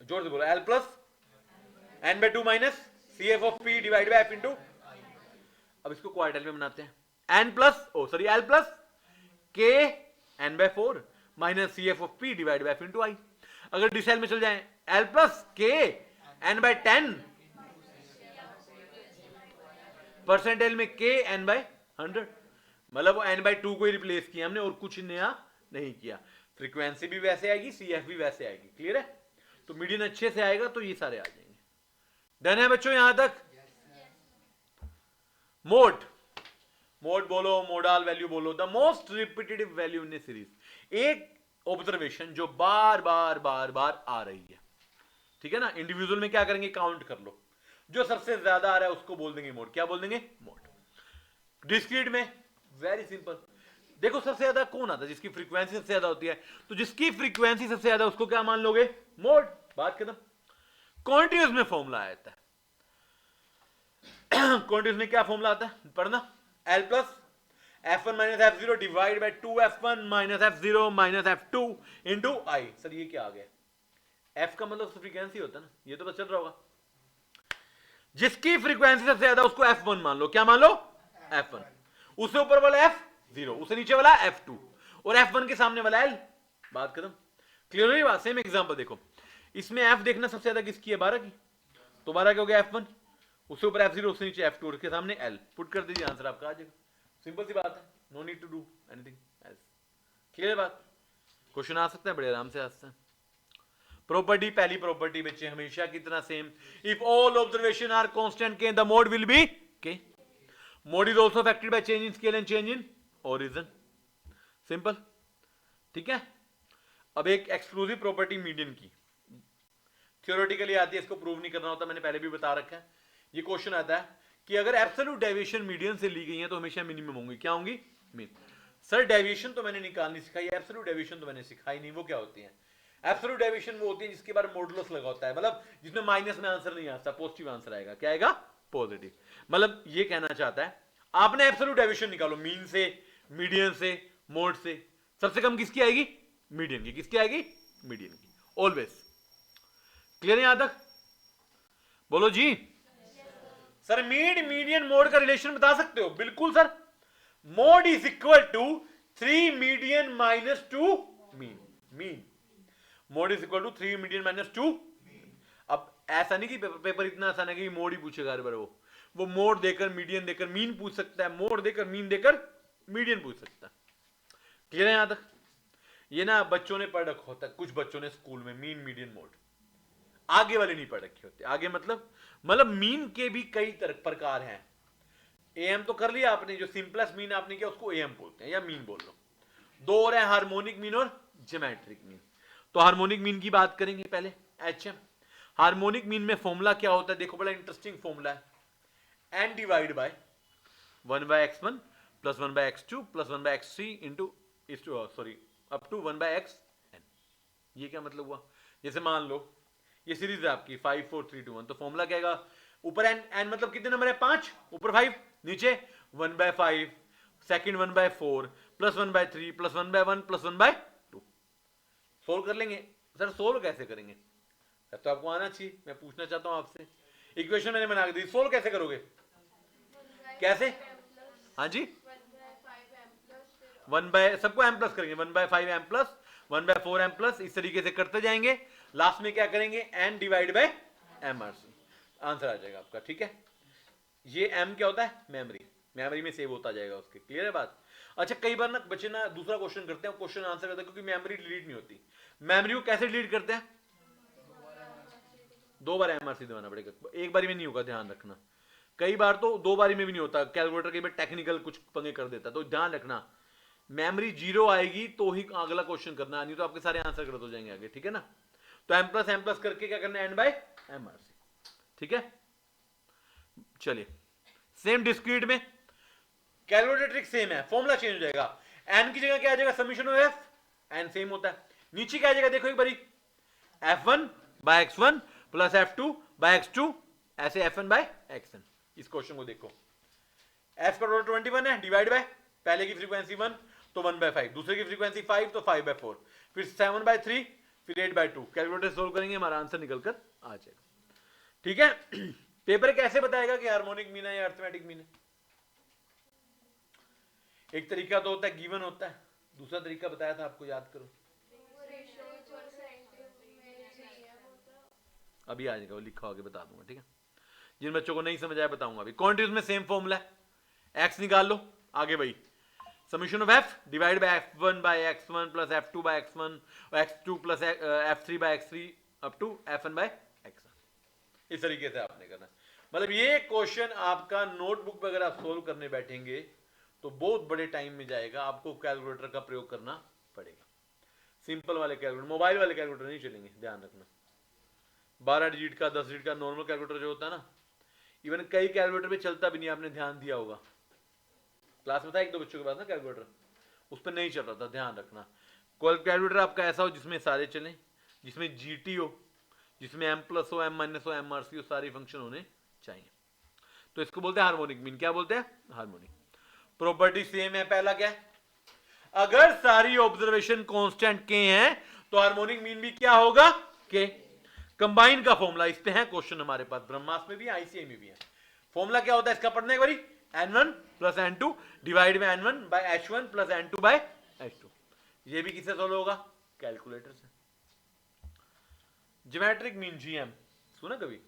जोर से बोलो। L plus n/2 minus CF of P divide by F into. अब इसको क्वार्टाइल में बनाते हैं, L plus K n/4 minus CF of P divide by F into I. अगर डिसाइल में चल जाए, L plus K n/10, percentile में K n/4, 100, मतलब वो n/2 को ही रिप्लेस किया हमने और कुछ नया नहीं किया। फ्रीक्वेंसी भी वैसे आएगी, CF भी वैसे आएगी। क्लियर है? तो मीडियन अच्छे से आएगा तो ये सारे आ जाएंगे। डन है बच्चों यहां तक? मोड, मोड बोलो, मोडाल वैल्यू बोलो, the most repetitive value in A series, एक ऑब्जर्वेशन जो बार बार बार बार आ रही है। ठीक है ना? इंडिविजुअल में क्या करेंगे, काउंट कर लो, जो सबसे ज्यादा आ रहा है उसको बोल देंगे मोड। क्या बोल देंगे? मोड। डिस्क्रीट में वेरी सिंपल, देखो सबसे ज्यादा कौन आता है, जिसकी फ्रीक्वेंसी सबसे ज्यादा होती है, तो जिसकी फ्रीक्वेंसी सबसे ज्यादा उसको क्या मान लोगे? मोड। बात खत्म। कॉन्टिन्यूस में फॉर्मूला आता है, कॉन्टिन्यूस में क्या फॉर्मूला आता है पढ़ना, L plus F1 minus F0 divide by 2F1 minus F0 minus F2 into I। Sir ये क्या आ गया? F का मतलब फ्रीक्वेंसी होता है ना, ये तो बस चल रहा होगा। जिसकी फ्रीक्वेंसी सबसे ज्यादा उसको F1 मान लो। क्या मान लो? F1। उससे ऊपर वाला F0, उससे नीचे वाला F2 और F1 के सामने वाला L। बात खत्म। क्लियर हुई बात? सेम एग्जांपल देखो, इसमें F देखना सबसे ज्यादा किसकी है? 12 की, तो 12 क्या हो गया? F1, उससे ऊपर F0, उससे नीचे F2 और उसके सामने L। पुट कर दीजिए, आंसर आपका आ जाएगा। सिंपल सी बात है, no need to do anything else. Clear बात? क्वेश्चन आ सकता है, बड़े आराम से आ सकता है। प्रॉपर्टी, पहली प्रॉपर्टी बच्चे हमेशा कितना same, if all observation are constant k the mode will be k. Mode is also affected by change in scale and change in origin. Simple. ठीक है? अब एक एक्सक्लूसिव प्रॉपर्टी मीडियन की थ्योरेटिकली आती है, इसको प्रूव नहीं करना होता, मैंने पहले भी बता रखा है। ये क्वेश्चन आता है कि अगर एब्सोल्यूट डेविएशन मीडियन से ली गई है तो हमेशा मिनिमम होंगी। क्या होंगी? मीन। सर डेविएशन तो मैंने निकालनी सिखाई, एब्सोल्यूट डेविएशन तो मैंने सिखाई नहीं। वो क्या होती है? एब्सोल्यूट डेविएशन वो होती है जिसके बारे में मॉडुलस लगा होता है, मतलब जिसमें माइनस में आंसर नहीं आता, पॉजिटिव आंसर आएगा। क्या आएगा? पॉजिटिव। मतलब ये कहना चाहता है आपने एब्सोल्यूट डेविएशन निकालो, मीन से, मीडियन से, मोड से, सबसे कम किसकी आएगी? मीडियन की। किसकी आएगी? मीडियन की, ऑलवेज। क्लियर है यहां तक? बोलो जी। सर मीडियन मोड का रिलेशन बता सकते हो? बिल्कुल sir, mode is equal to 3 median minus 2 mean. Mean mode is equal to 3 median minus 2। अब ऐसा नहीं कि पेपर इतना आसान है कि मोड ही पूछेगा हर बार। वो मोड देकर मीडियन देकर मीन पूछ सकता है, मोड देकर मीन देकर मीडियन पूछ सकता है। क्लियर है यहां तक? ये ना बच्चों ने पढ़ रखा होता है, कुछ बच्चों ने स्कूल में मीन, मीडियन, मोड, आगे वाले नहीं पढ़ रखे होते। आगे मतलब मीन के भी कई प्रकार हैं। एएम तो कर लिया आपने, जो सिंपलेस्ट मीन आपने किया उसको एएम बोलते हैं या मीन बोल लो। दो और है, हार्मोनिक मीन और ज्योमेट्रिक मीन। तो हार्मोनिक मीन की बात करेंगे पहले, एचएम। हार्मोनिक मीन में फॉर्मूला क्या होता है? देखो बड़ा इंटरेस्टिंग फॉर्मूला है, n divide by 1/x1 plus 1/x2 plus 1/x3 into sorry up to 1/xn। ये क्या मतलब हुआ? जैसे मान लो ये सीरीज है आपकी 5 4 3 2 1, तो फॉर्मूला क्या आएगा? ऊपर n मतलब कितने नंबर है? 5, ऊपर 5, नीचे 1/5, second 1/4 plus 1/3 plus 1/1 plus 1/2। Solve कर लेंगे। सर सोल्व कैसे करेंगे? तो आपको आना चाहिए, मैं पूछना चाहता हूं आपसे। इक्वेशन मैंने बना दी, सोल्व कैसे करोगे? कैसे? हाँ जी, 1 सबको m प्लस करेंगे, 1/5 m प्लस 1/4 m प्लस, इस तरीके से करते जाएंगे। लास्ट में क्या करेंगे? n divide by mrc, answer आ जाएगा आपका। ठीक है? ये m क्या होता है? मेमोरी। मेमोरी में सेव होता जाएगा उसके। क्लियर है बात? अच्छा, कई बार ना बच्चे ना दूसरा क्वेश्चन करते हैं, क्वेश्चन आंसर करते हैं क्योंकि मेमोरी डिलीट नहीं होती। मेमोरी को कैसे डिलीट करते हैं? 2 बार mrc दबाना पड़ेगा, एक बारी में नहीं होगा, ध्यान रखना। कई बार तो 2 बारी में भी नहीं होता, कैलकुलेटर कई बार टेक्निकल कुछ पंगे कर देता है, तो ध्यान रखना मेमोरी 0 आएगी तो ही अगला क्वेश्चन करना, नहीं तो आपके सारे आंसर गलत हो जाएंगे आगे। ठीक है ना? तो m प्लस करके क्या करना है? n/mrc। ठीक है? चलिए, सेम डिस्क्रीट में कैलकुलेटर ट्रिक सेम है, फॉर्मूला चेंज हो जाएगा। n की जगह क्या आ जाएगा? Summation of f, n same होता है। नीचे क्या आ जाएगा? देखो एक बारी, f1/x1 प्लस f2/x2, ऐसे f1/xn। इस क्वेश्चन को देखो, f का टोटल 21 है, डिवाइड बाय पहले की फ्रीक्वेंसी 1 तो 1/5, दूसरे की फ्रीक्वेंसी 5 तो 5/4, फिर 7/3, फिर 8/2। कैलकुलेटर सोल्व करेंगे, हमारा आंसर निकल कर आ जाएगा। ठीक है? पेपर कैसे बताएगा कि हार्मोनिक मीन है या अरिथमेटिक मीन है? एक तरीका तो होता है गिवन होता है, दूसरा तरीका बताया था आपको, याद करो। अभी आ जाएगा, वो लिखा होगा, बता दूंगा। ठीक है? जिन बच्चों को नहीं समझ आया बताऊंगा अभी। क्वांटिटीज में सेम फॉर्मूला है, एक्स निकाल लो, आगे भाई summation of f divide by f1 by x1 plus f2 by x1 x2 plus f3 by x3 up to fn by x1। इस तरीके से आपने करना। मतलब ये क्वेश्चन आपका नोटबुक पे अगर आप सोल्व करने बैठेंगे तो बहुत बड़े टाइम में जाएगा, आपको कैलकुलेटर का प्रयोग करना पड़ेगा। सिंपल वाले कैलकुलेटर, मोबाइल वाले कैलकुलेटर नहीं चलेंगे, ध्यान रखना। 12 डिजिट का 10 डिजिट का नॉर्मल कैलकुलेटर जो होता है ना, इवन कई कैलकुलेटर पे चलता भी नहीं, आपने ध्यान दिया होगा। क्लास में था एक दो बच्चों के पास ना कैलकुलेटर, उस पर नहीं चल रहा था, ध्यान रखना। कैलकुलेटर आपका ऐसा हो जिसमें सारे चलें, जिसमें जीटी हो, जिसमें m प्लस हो, m माइनस हो, m आर सी हो, सारी फंक्शन होने चाहिए। तो इसको बोलते हैं हार्मोनिक मीन। क्या बोलते हैं? हार्मोनिक। प्रॉपर्टी सेम है। पहला क्या है? अगर सारी ऑब्जर्वेशन कांस्टेंट के हैं तो हार्मोनिक मीन भी क्या होगा? के। कंबाइन का फॉर्मूला इस पे है क्वेश्चन हमारे पास, ब्रह्मास्त्र में भी है, आईसीआई में भी है। फॉर्मूला क्या होता है इसका? पढ़ने एक बारी, n1 plus n2 divide by n1 by h1 plus n2 by h2। ये भी किससे सोल्व होगा? कैलकुलेटर से। ज्योमेट्रिक मीन जीएम सुना कभी?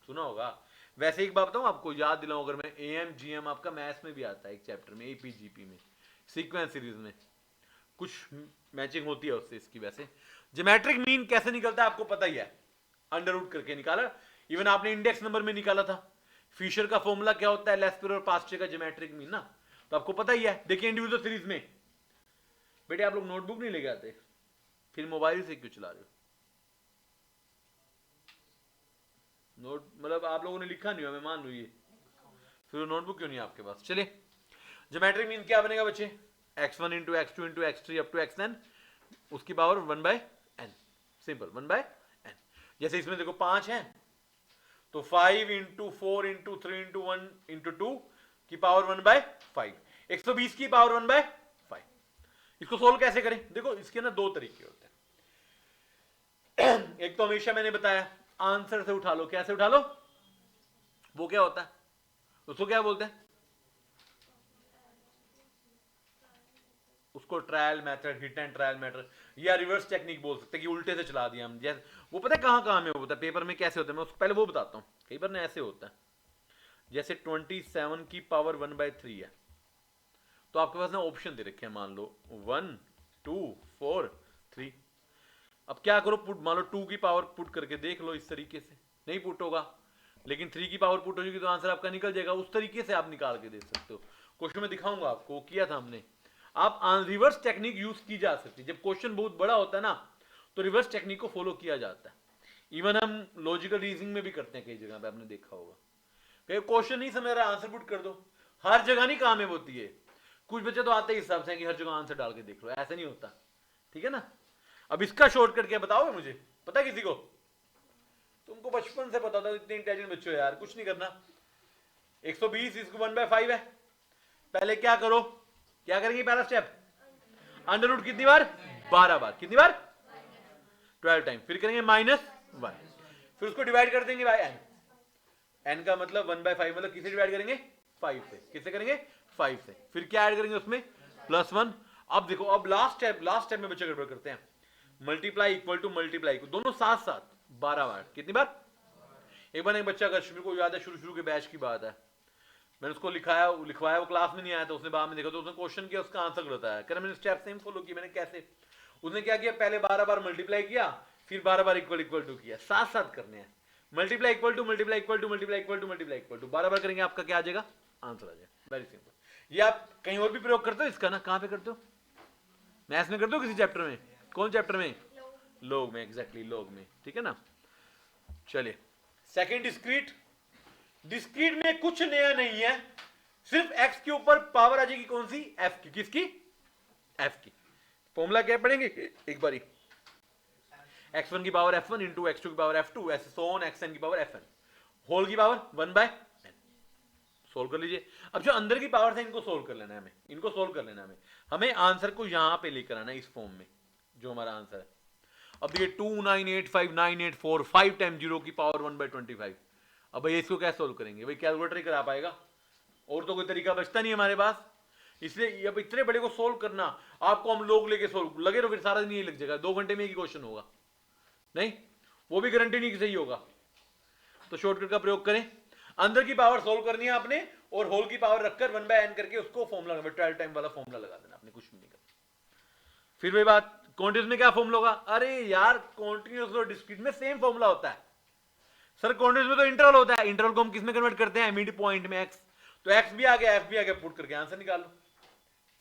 सुना होगा। वैसे एक बात बताऊं आपको, याद दिलाऊं अगर मैं, एएम जीएम आपका मैथ्स में भी आता है एक चैप्टर में, एपीजीपी में, सीक्वेंस सीरीज में कुछ मैचिंग होती है उससे इसकी। वैसे ज्योमेट्रिक मीन कैसे निकलता है आपको पता ही है, अंडर रूट करके निकाला। इवन आपने इंडेक्स नंबर में निकाला था। फिशर का फॉर्मूला क्या होता है? लेस्पेर और पास्चे का ज्योमेट्रिक मीन ना, तो आपको पता ही है। देखिए इंडिविजुअल सीरीज में बेटे आप लोग नोटबुक नहीं लेके आते, फिर मोबाइल से क्यों चला रहे हो? नोट मतलब आप लोगों ने लिखा नहीं हो, मैं मान लू ये, फिर नोटबुक क्यों नहीं है आपके पास? चलिए ज्योमेट्रिक मीन क्या बनेगा बच्चे? x1 into x2 into x3 up to xn, उसकी power 1 by n। Simple, 1 by n। जैसे इसमें देखो 5 है तो 5 इंटू 4 इंटू 3 इंटू 1 इंटू 2 की पावर 1 बाय 5, 120 की पावर 1 बाय 5। इसको सोल्व कैसे करें? देखो इसके ना दो तरीके होते हैं। एक तो हमेशा मैंने बताया आंसर से उठा लो। कैसे उठा लो? वो क्या होता है, उसको क्या बोलते हैं? उसको trial method, hit and trial method, या रिवर्स टेक्निक बोल सकते हैं कि उल्टे से चला दिया हम। जैसे वो पता है कहां में होता है, पेपर में कैसे होता है, मैं उसको पहले वो बताता हूं। कई बार ना ऐसे होता है, जैसे 27 की पावर 1/3 है, तो आपके पास ना ऑप्शन दे रखे हैं, मान लो 1 2 4 3। अब क्या करो, पुट मान लो 2 की पावर पुट करके देख लो, इस तरीके से नहीं पुट होगा, लेकिन 3 की पावर पुट हो जाएगी तो आंसर आपका निकल जाएगा। उस तरीके से आप निकाल के दे सकते हो। क्वेश्चन में दिखाऊंगा आपको, किया था हमने। आप रिवर्स टेक्निक यूज की जा सकती है। जब क्वेश्चन बहुत बड़ा होता है ना, तो रिवर्स टेक्निक को फॉलो किया जाता है। इवन हम लॉजिकल रीजनिंग में भी करते हैं, कई जगह पे आपने देखा होगा। कई क्वेश्चन नहीं समझ रहा, आंसर पुट कर दो। हर जगह नहीं काम में होती है। कुछ बच्चे तो आते ही हिसाब से कि हर जगह आंसर डाल के देख लो, ऐसा नहीं होता, ठीक है ना। अब इसका शॉर्टकट क्या बताओगे मुझे? पता किसी को? तुमको बचपन से पता था, इतने इंटेलिजेंट बच्चे हो यार। कुछ नहीं करना, 120 इसको 1/5 है। पहले क्या करो, क्या करेंगे? पहला स्टेप, अंडर रूट कितनी बार? 12 बार। कितनी बार? 12 टाइम। फिर करेंगे -1, फिर उसको डिवाइड कर देंगे बाय n। n का मतलब 1/5, मतलब किसे डिवाइड करेंगे? 5 से। किससे करेंगे? 5 से। फिर क्या ऐड करेंगे उसमें? +1। अब देखो, अब लास्ट स्टेप में बच्चे गड़बड़ करते हैं। मल्टीप्लाई इक्वल टू मल्टीप्लाई, दोनों साथ साथ 12 बार। कितनी बार? एक बार एक बच्चा, अगर शुरू को याद है, शुरू के बैच की बात है, मैंने उसको लिखवाया, वो क्लास में नहीं आया, तो उसने बाद में देखा तो उसने क्वेश्चन किया, उसका आंसर गलत आया। कह रहा मैंने स्टेप सेम फॉलो किया। मैंने कैसे? उसने क्या किया, पहले 12 बार मल्टीप्लाई किया, फिर 12 बार इक्वल टू किया। साथ साथ करने हैं। Multiply equal to multiply equal to multiply equal to multiply equal to 12 बार करेंगे, आपका क्या आ जाएगा? आंसर आ जाएगा। Very simple. ये आप कहीं और भी प्रयोग करते हो इसका ना? कहां पे करते हो? मैथ्स में करते हो किसी चैप्टर में? कौन चैप्टर में? लॉग में। एग्जैक्टली, लॉग में, ठीक है ना। चलिए सेकंड डिस्क्रीट। डिस्क्रीट में कुछ नया नहीं है, सिर्फ x के ऊपर पावर आ जाएगी कौन सी? f की। किसकी? f की। फॉर्मूला क्या पढ़ेंगे एक बारी? x1 की पावर f1 इंटू x2 की पावर f2 ऐसे सो ऑन xn की पावर fn होल की पावर 1/n। सोल्व कर लीजिए। अब जो अंदर की पावर है इनको सोल्व कर लेना है हमें, इनको सोल्व कर लेना है हमें आंसर को यहां पे लेकर आना है, इस फॉर्म में जो हमारा आंसर है। अब देखिए 2985984 5 टाइम 0 की पावर 1/25। अब भैया इसको कैसे सोल्व करेंगे? भाई कैलकुलेटर ही करा पाएगा, और तो कोई तरीका बचता नहीं हमारे पास। इसलिए अब इतने बड़े को सोल्व करना, आपको हम लोग लेके सोल्व लगे तो फिर सारा दिन यही लग जाएगा। 2 घंटे में एक ही क्वेश्चन होगा, नहीं वो भी गारंटी नहीं कि सही होगा। तो शॉर्टकट का प्रयोग करें। अंदर की पावर सोल्व करनी है आपने, और होल की पावर रखकर 1/n करके उसको फॉर्मूला 12 टाइम वाला फॉर्मूला लगा देना, आपने कुछ भी नहीं करना। फिर वही बात, कॉन्टिन्यूस में क्या फॉर्मूला होगा? अरे यार कॉन्टिन्यूस और डिस्क्रीट में सेम फॉर्मूला होता है सर। कॉन्टिन्यूस में तो इंटरवल होता है, इंटरवल को हम किस में कन्वर्ट करते हैं? मिड पॉइंट में एक्स। तो एक्स भी आ गया, एफ भी आ गया, पुट करके आंसर निकाल लो,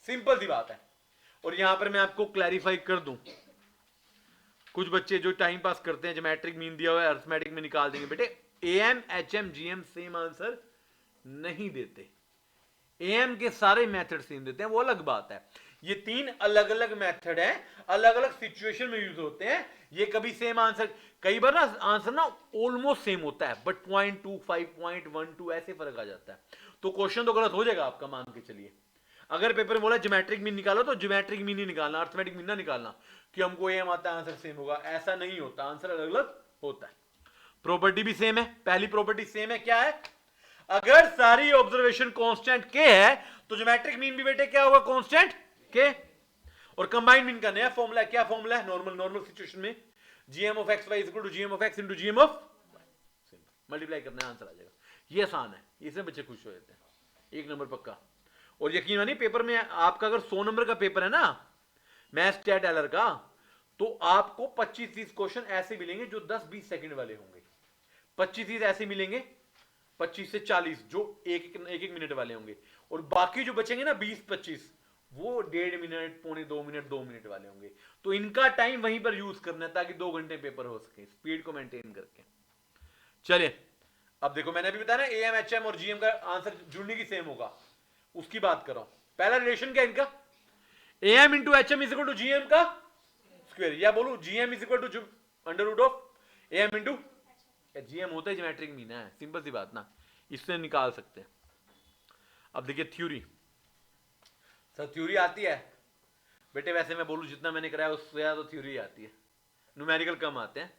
सिंपल सी बात है। और यहां पर मैं आपको क्लैरिफाई कर दूं, कुछ बच्चे जो टाइम पास करते हैं, ज्योमेट्रिक मीन दिया हुआ है अरिथमेटिक में निकाल देंगे, बेटे am HM GM same answer नहीं देते। एएम के सारे मेथड सेम देते हैं, वो अलग बात है। ये 3 अलग अलग मेथड है, अलग अलग सिचुएशन में यूज होते हैं। ये कभी सेम आंसर, कई बार ना आंसर ना ऑलमोस्ट सेम होता है, बट 0.25 0.12 ऐसे फर्क आ जाता है, तो क्वेश्चन तो गलत हो जाएगा आपका, मान के चलिए। अगर पेपर में बोला ज्योमेट्रिक मीन निकालो तो ज्योमेट्रिक मीन ही निकालना, अर्थमेटिक मीन ना निकालना कि हमको एम आता है आंसर सेम होगा, ऐसा नहीं होता, आंसर अलग अलग होता है। प्रॉपर्टी भी सेम है, पहली प्रॉपर्टी सेम है, क्या है? अगर सारी ऑब्जर्वेशन कांस्टेंट के है तो ज्योमेट्रिक मीन भी बेटे क्या होगा? कांस्टेंट के। और कंबाइंड मीन का नया फॉर्मूला है, क्या फॉर्मूला है? नॉर्मल सिचुएशन में GM of X Y is equal to GM of X into GM of multiply करना है, आंसर आ जाएगा। ये आसान है, इसमें बच्चे खुश हो जाते हैं, 1 नंबर पक्का। और यकीन मानिए पेपर में आपका अगर 100 नंबर का पेपर है ना मैथ्स स्टैट एलर का, तो आपको 25-30 क्वेश्चन ऐसे मिलेंगे जो 10-20 सेकंड वाले होंगे, 25-30 ऐसे मिलेंगे, 25 से 40 जो एक मिनट वाले होंगे, और बाकी जो बचेंगे ना 20-25 वो 1.5 मिनट, 1.25 मिनट, 2 मिनट वाले होंगे। तो इनका टाइम वहीं पर यूज करना है ताकि 2 घंटे पेपर हो सके, स्पीड को मेंटेन करके। चलिए अब देखो, मैंने भी बताया ना एएम एचएम और जीएम का आंसर जुड़ने की सेम होगा, उसकी बात कर रहा हूं। पहला रिलेशन क्या इनका? AM into HM is equal to GM का स्क्वायर, या बोलू GM is equal to under root of AM into GM होता है ज्योमेट्रिक मीन है, सिंपल सी बात ना, इससे निकाल सकते हैं। अब देखिए थ्योरी, सर थ्योरी आती है बेटे, वैसे मैं बोलूं जितना मैंने कराया उससे ज्यादा तो थ्योरी आती है, न्यूमेरिकल कम आते हैं,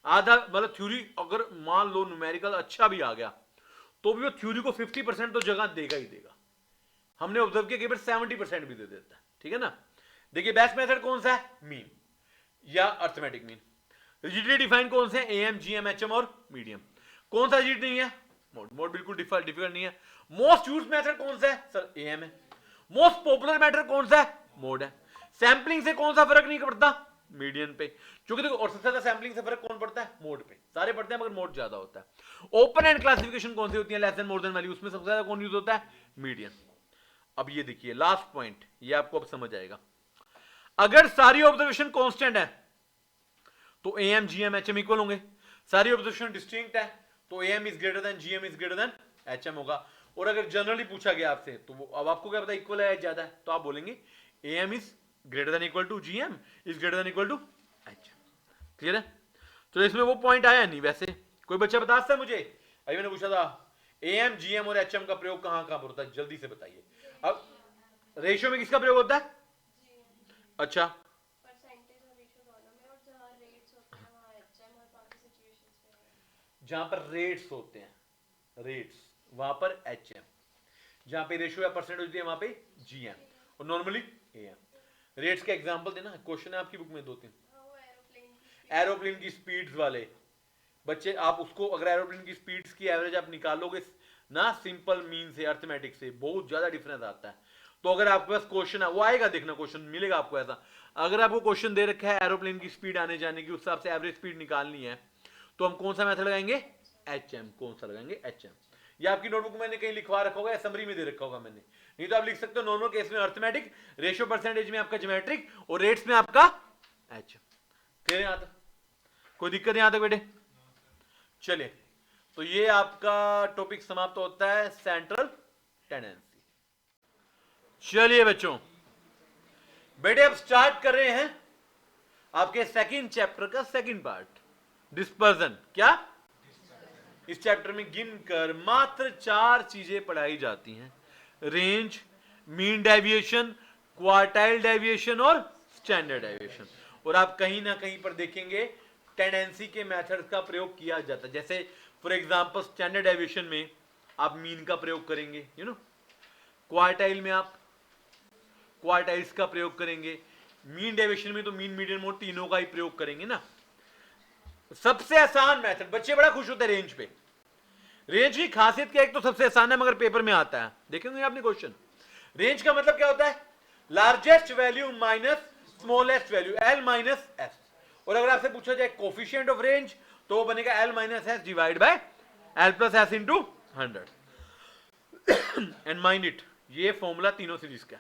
आधा मतलब थ्योरी अगर मान लो न्यूमेरिकल अच्छा भी आ गया तो भी वो थ्योरी को 50% तो जगह देगा ही देगा। हमने ऑब्जर्व किया कि 70% भी दे देता है, ठीक है ना। देखिए बेस्ट मेथड कौन सा है? मीन या अर्थमेटिक मीन। रिजिडली डिफाइन कौन से हैं? एएम जीएम एचएम और मीडियम। कौन सा रिजिड नहीं है? मोड। मोड बिल्कुल डिफिकल्ट नहीं है। मोस्ट यूज्ड मेथड कौन सा है? सर एएम है। मोस्ट पॉपुलर मेथड कौन सा है? मोड है। सैंपलिंग से कौन सा फर्क नहीं पड़ता? मीडियन पे, क्योंकि देखो और सबसे ज्यादा सैंपलिंग से फर्क कौन पड़ता है? मोड पे। सारे पढ़ते हैं मगर मोड ज्यादा होता है। ओपन एंड क्लासिफिकेशन कौन सी होती है? Less than more than value, उसमें सबसे ज्यादा कौन यूज होता है? मीडियन। अब ये देखिए लास्ट पॉइंट, ये आपको अब समझ आएगा। अगर सारी ऑब्जर्वेशन कांस्टेंट है तो एएम जीएम एचएम इक्वल होंगे। सारी ऑब्जर्वेशन डिस्टिंक्ट है तो am is greater then GM is greater then HM होगा। और अगर जनरली पूछा गया आपसे तो अब आपको क्या पता इक्वल है ज्यादा है, तो आप बोलेंगे AM is greater than equal to GM is greater than equal to HM. Clear है? तो इसमें वो पॉइंट आया नहीं। वैसे कोई बच्चा बता सकता है मुझे? अभी मैंने पूछा था एएम जीएम और एचएम का प्रयोग कहां कहां पर होता है, जल्दी से बताइए। अब रेशियो में किसका प्रयोग होता है? अच्छा जहां पर रेट्स होते हैं, रेट्स वहां पर एचएम, जहां पे रेशियो या परसेंटेज होती है वहां पे जीएम, और नॉर्मली एएम। रेट्स के एग्जांपल देना, क्वेश्चन है आपकी बुक में 2-3। एरोप्लेन की स्पीड्स वाले बच्चे, आप उसको अगर एरोप्लेन की स्पीड्स की एवरेज आप निकालोगे ना सिंपल मीन से, अर्थमेटिक से, बहुत ज्यादा डिफरेंस आता है। तो अगर आपके पास क्वेश्चन है, वो आएगा, देखना क्वेश्चन मिलेगा आपको ऐसा। अगर आपको क्वेश्चन दे रखा है एरोप्लेन की स्पीड आने जाने की, उस हिसाब से एवरेज स्पीड निकालनी है, तो हम कौन सा मेथड लगाएंगे? एचएम। कौन सा लगाएंगे? एचएम। या आपकी नोटबुक में मैंने कहीं लिखवा रखा होगा या समरी में दे रखा होगा मैंने, नहीं तो आप लिख सकते हो नॉर्मल केस में अर्थमेटिक, रेशियो परसेंटेज में आपका ज्योमेट्रिक, और रेट्स में आपका एचएम। क्लियर है यहां तक? कोई दिक्कत नहीं यहां तक बेटे? चलिए, तो ये आपका टॉपिक समाप्त होता है सेंट्रल टेंडेंसी। चलिए बच्चों, बेटे अब स्टार्ट कर रहे हैं आपके सेकंड चैप्टर का सेकंड पार्ट, डिस्पर्जन। क्या? इस चैप्टर में गिनकर मात्र 4 चीजें पढ़ाई जाती हैं, range, mean deviation, quartile deviation और स्टैंडर्ड डेविएशन। और आप कहीं ना कहीं पर देखेंगे टेंडेंसी के मेथड्स का प्रयोग किया जाता है। जैसे फॉर एग्जांपल स्टैंडर्ड डेविएशन में आप मीन का प्रयोग करेंगे, यू नो। क्वार्टाइल में आप क्वार्टाइल्स का प्रयोग करेंगे। मीन डेविएशन में तो मीन, मीडियन, मोड तीनों का ही प्रयोग करेंगे ना। सबसे आसान मेथड, बच्चे बड़ा खुश होते हैं रेंज पे। रेंज की खासियत क्या है, एक तो सबसे आसान है मगर पेपर में आता है, देखेंगे आपने क्वेश्चन। रेंज का मतलब क्या होता है, largest value minus smallest value, L minus S. और अगर आपसे पूछा जाए कोफिशिएंट ऑफ रेंज, तो वो बनेगा L minus S divide by L plus S into 100। And mind it, ये फॉर्मूला तीनों सीरीज का,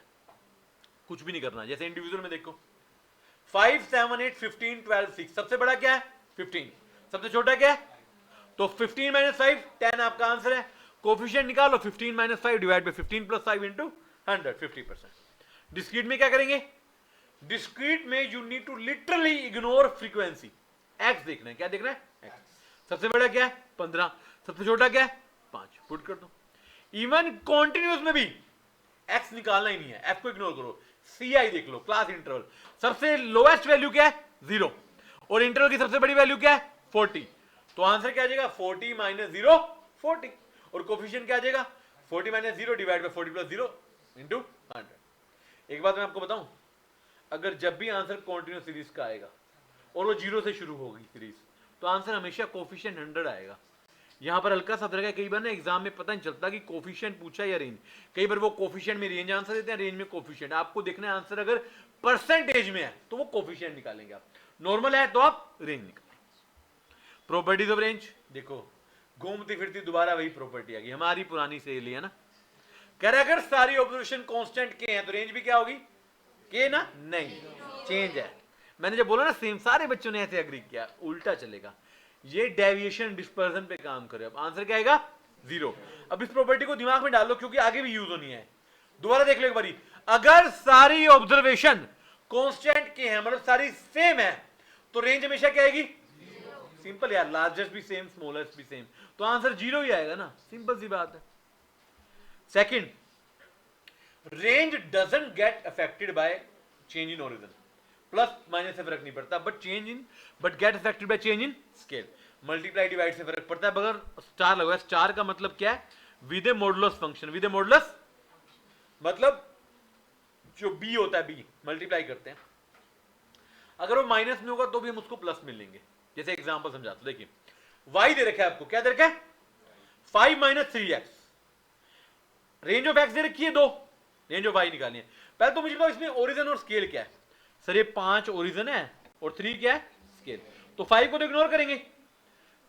कुछ भी नहीं करना। जैसे इंडिविजुअल में देखो 5 7 8 15 12 6, सबसे बड़ा क्या है 15, सबसे छोटा क्या है, तो 15 माइनस 5 10 आपका आंसर है। कोफिशिएंट निकालो, 15 minus 5 divide by 15 plus 5 into 100, 50%। Discrete में क्या करेंगे, डिस्क्रीट में you need to literally ignore frequency, X देखना है, क्या देखना है एक्स। सबसे बड़ा क्या है 15, सबसे छोटा क्या है 5, पुट कर दो। इवन कॉन्टिन्यूस में भी एक्स निकालना ही नहीं है, एफ को इग्नोर करो, सी आई देख लो, क्लास इंटरवल, सबसे लोएस्ट वैल्यू क्या है 0, और इंटरवल की सबसे बड़ी वैल्यू क्या है 40, तो आंसर क्या आ जाएगा 40 माइनस 0 40, और कोफिशिएंट क्या आ जाएगा 40 minus 0 divide by 40 plus 0 into 100। एक बात मैं आपको बताऊं, अगर जब भी आंसर कॉन्टिन्यूस सीरीज का आएगा और वो 0 से शुरू होगी सीरीज, तो आंसर हमेशा कोफिशिएंट 100 आएगा। यहां पर हल्का सा फर्क है, कई बार ना एग्जाम में पता नहीं चलता कि कोफिशिएंट पूछा या रेंज, कई बार वो कोफिशिएंट में रेंज आंसर देते हैं, रेंज में कोफिशिएंट। आपको देखना है आंसर अगर परसेंटेज में है तो वो कोफिशिएंट निकालेंगे आप, नॉर्मल है तो आप रेंज निकालेंगे। प्रॉपर्टीज ऑफ रेंज देखो, घूमती फिरती दोबारा वही प्रॉपर्टी आ गई, हमारी पुरानी सहेली है ना, कह रहे अगर सारी ऑब्जर्वेशन कांस्टेंट के हैं तो रेंज भी क्या होगी के ना, नहीं चेंज है। मैंने जब बोला ना सेम, सारे बच्चों ने ऐसे एग्री किया, उल्टा चलेगा, ये डेविएशन डिस्पर्जन पे काम करे। अब आंसर क्या आएगा 0। अब इस प्रॉपर्टी को दिमाग में डालो क्योंकि आगे भी यूज होनी है, दोबारा देख लो एक बारी, अगर सारी ऑब्जर्वेशन कांस्टेंट के हैं मतलब सारी सेम है तो रेंज हमेशा क्या आएगी, सिंपल यार, लार्जेस्ट भी सेम स्मॉलेस्ट भी सेम, तो आंसर 0 ही आएगा ना, सिंपल सी बात है। Second, range doesn't get affected by change in origin, plus minus से फर्क नहीं पड़ता, but get affected by change in scale. Multiply divide से फर्क पड़ता है, अगर स्टार लगा, स्टार का मतलब क्या है, with A modulus function, with A modulus मतलब जो बी होता है, बी मल्टीप्लाई करते हैं, अगर वो माइनस में होगा तो भी हम उसको प्लस में लेंगे। जैसे एग्जांपल समझाता हूं, देखिए y दे रखा है आपको, क्या दे रखा है 5 minus 3x, range of x दे रखी है 2, रेंज ऑफ y निकालनी है। पहले तो मुझे बताओ इसमें ओरिजिन और स्केल क्या है। सर ये 5 ओरिजिन है और 3 क्या है स्केल, तो 5 को तो इग्नोर करेंगे,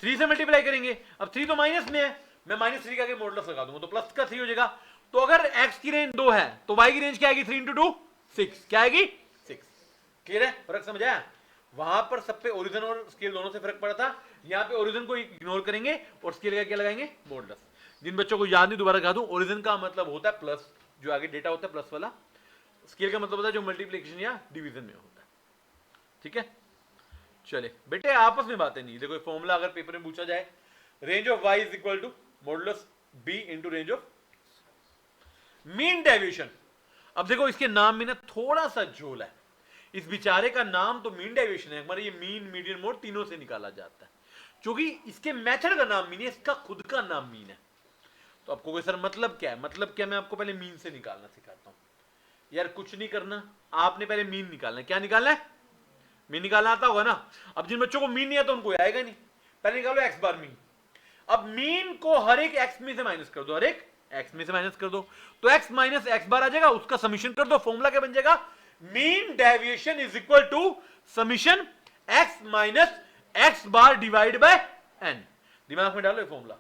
3 से मल्टीप्लाई करेंगे। अब 3 तो माइनस में है, मैं माइनस 3 का आगे मॉडुलस लगा दूंगा तो प्लस का 3 हो जाएगा। तो अगर x की रेंज 2 है तो y की रेंज क्या आएगी 3 इंटू 2 6, क्या आएगी 6। क्लियर है, फर्क समझ आया। वहां पर सब पे ओरिजिन और स्केल दोनों से फर्क पड़ा था, यहाँ पे ओरिजिन को इग्नोर करेंगे और स्केल का क्या लगाएंगे मॉडुलस। जिन बच्चों को याद नहीं दोबारा कहा दूं, ओरिजिन का मतलब होता है प्लस, जो आगे डेटा होता है प्लस वाला, स्केल का मतलब होता है जो मल्टीप्लिकेशन या डिवीजन में होता है। ठीक है, चले बेटे आपस में बातें नहीं। देखो फॉर्मूला अगर पेपर में पूछा जाए, range of y is equal to modulus b into range of mean deviation. अब देखो इसके नाम में ना थोड़ा सा झोल है, इस बेचारे का नाम तो मीन डेविएशन है, हमारे ये मीन मीडियन मोड तीनों से निकाला जाता है, क्योंकि इसके मेथड का नाम मीन है, इसका खुद का नाम मीन है। तो आपको कोई सर मतलब क्या है, मतलब क्या, मैं आपको पहले मीन से निकालना सिखाता हूं। यार कुछ नहीं करना, आपने पहले मीन निकालना है। क्या निकालना है, मीन निकालना आता होगा ना। अब जिन बच्चों को मीन नहीं आता उनको आएगा नहीं, पहले निकालो एक्स बार मीन। अब मीन को हर एक एक्स में से माइनस कर दो, हर एक एक्स में से माइनस कर दो, तो एक्स माइनस एक्स बार आ जाएगा, उसका समीशन कर दो। फॉर्मूला क्या बन जाएगा, mean deviation is equal to summation X minus X bar divide by N. दिमाग में डालो ये फॉर्मूला,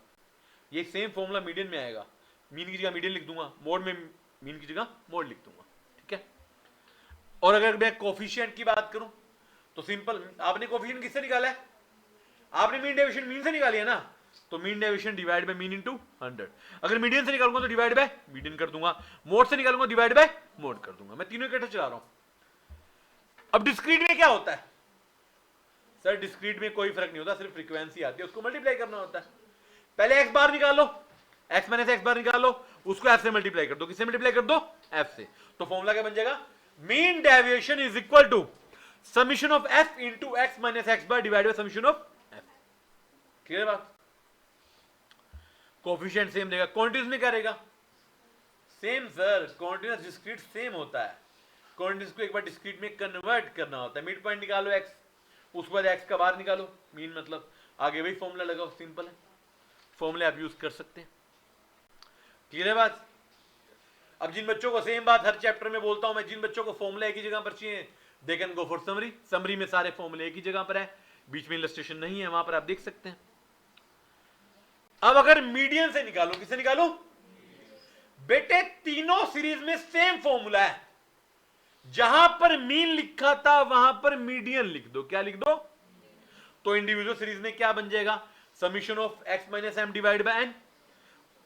ये सेम फॉर्मूला मीडियन में आएगा, मीन की जगह मीडियन लिख दूंगा, मोड में मीन की जगह मोड लिख दूंगा। ठीक है, और अगर मैं कोफिशिएंट की बात करूं तो सिंपल, आपने कोफिशिएंट किससे निकाला है, आपने मीन डेविएशन मीन से निकाली है ना, तो mean deviation divide by mean into 100। अगर मीडियन से निकालूंगा तो डिवाइड बाय मीडियन कर दूंगा, मोड से निकालूंगा डिवाइड बाय मोड कर दूंगा, मैं तीनों इकट्ठे चला रहा हूं। अब डिस्क्रीट में क्या होता है, सर डिस्क्रीट में कोई फर्क नहीं होता, सिर्फ फ्रीक्वेंसी आती है, उसको मल्टीप्लाई करना होता है। पहले एक्स बार निकालो, एक्स माइनस एक्स बार निकालो, उसको एफ से मल्टीप्लाई कर दो, किससे मल्टीप्लाई कर दो एफ से, तो फॉर्मूला क्या बन जाएगा, mean deviation is equal to summation of F into x minus X bar divide by summation of F. Clear बात, कोफिशिएंट सेम देगा, क्वांटिटीज में क्या रहेगा same. Sir continuous discrete same होता है, कॉन्टिन्यूस को एक बार डिस्क्रीट में कन्वर्ट करना होता है। मिड पॉइंट निकालो एक्स, उसके बाद एक्स का बाहर निकालो, मीन मतलब आगे वही फॉर्मूला लगाओ, सिंपल है। फॉर्मूले आप यूज कर सकते हैं। क्लियर है बात? अब जिन बच्चों को सेम बात हर चैप्टर में बोलता हूं मैं, जिन बच्चों को फॉर्मूला एक ही जगह पर चाहिए they can go for summary. Summary में सारे फॉर्मूले एक ही जगह पर है, बीच में इलस्ट्रेशन नहीं है, वहां पर आप देख सकते हैं। अब अगर मीडियन से निकालो, किससे निकालो बेटे? तीनों सीरीज में सेम फॉर्मूला है, जहां पर मीन लिखा था वहां पर मीडियन लिख दो। क्या लिख दो? तो इंडिविजुअल सीरीज में क्या बन जाएगा? Summation of x minus M divide by n,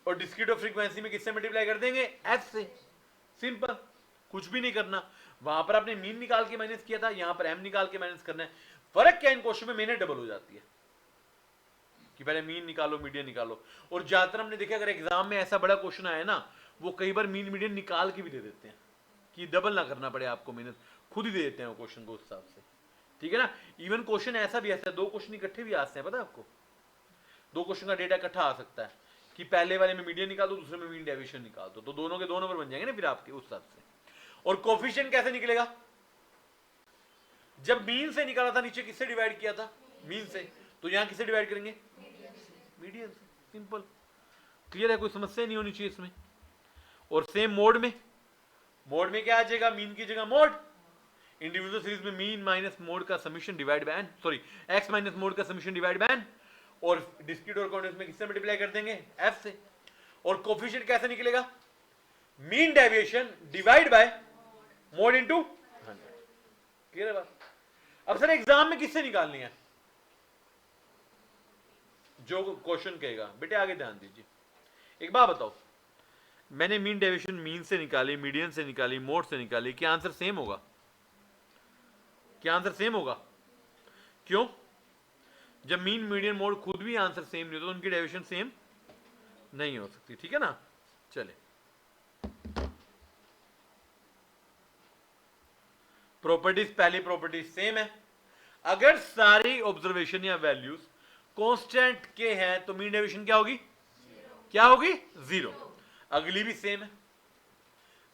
और डिस्क्रीट ऑफ फ्रीक्वेंसी में किससे मल्टीप्लाई कर देंगे? f से। सिंपल, कुछ भी नहीं करना। वहां पर आपने मीन निकाल के माइनस किया था, यहां पर m निकाल के माइनस करना है। फर्क क्या इन क्वेश्चन में? मेहनत डबल हो जाती है कि पहले मीन निकालो मीडियन निकालो। और ज्यादातर हमने देखा अगर एग्जाम में ऐसा बड़ा क्वेश्चन आया ना, वो कई बार मीन मीडियन निकाल के भी दे देते हैं कि डबल ना करना पड़े आपको मेहनत, खुद ही दे देते हैं वो क्वेश्चन को उस हिसाब से। ठीक है ना? इवन क्वेश्चन ऐसा भी आता है, दो क्वेश्चन इकट्ठे भी आते हैं, पता है आपको? दो क्वेश्चन का डेटा इकट्ठा आ सकता है कि पहले वाले में मीडियन निकाल दो, दूसरे में मीन डेविएशन निकाल दो, तो दोनों के दो नंबर बन जाएंगे ना फिर आपके उस हिसाब से। और कोफिशिएंट कैसे निकलेगा? जब मीन से निकाला था, नीचे किससे डिवाइड किया था? मीन से। तो यहां किससे डिवाइड करेंगे? मीडियन से। सिंपल, क्लियर है? कोई समस्या नहीं होनी चाहिए इसमें। और सेम मोड में, मोड में क्या आ जाएगा? मीन की जगह मोड। इंडिविजुअल सीरीज में मीन माइनस मोड का summation divide by n, sorry x minus mode का समीशन डिवाइड बाय n, और डिस्क्रीट और कॉन्टिन्यूअस में किससे मल्टीप्लाई कर देंगे? f से। और कोफिशिएंट कैसे निकलेगा? Mean deviation divide by mode into 100। Clear है बात? अब सर एग्जाम में किससे निकालनी है? जो क्वेश्चन कहेगा बेटे आगे ध्यान दीजिए। एक बात बताओ, मैंने मीन डेविएशन मीन से निकाली, मीडियन से निकाली, मोड से निकाली, क्या आंसर सेम होगा? क्या आंसर सेम होगा? क्यों? जब मीन मीडियन मोड खुद भी आंसर सेम नहीं होता तो उनकी डेविएशन सेम नहीं हो सकती। ठीक है ना? चले, प्रॉपर्टीज, पहली प्रॉपर्टी सेम है। अगर सारी ऑब्जर्वेशन या वैल्यूज कांस्टेंट के हैं तो मीन डेविएशन क्या होगी? क्या होगी? 0। अगली भी सेम है।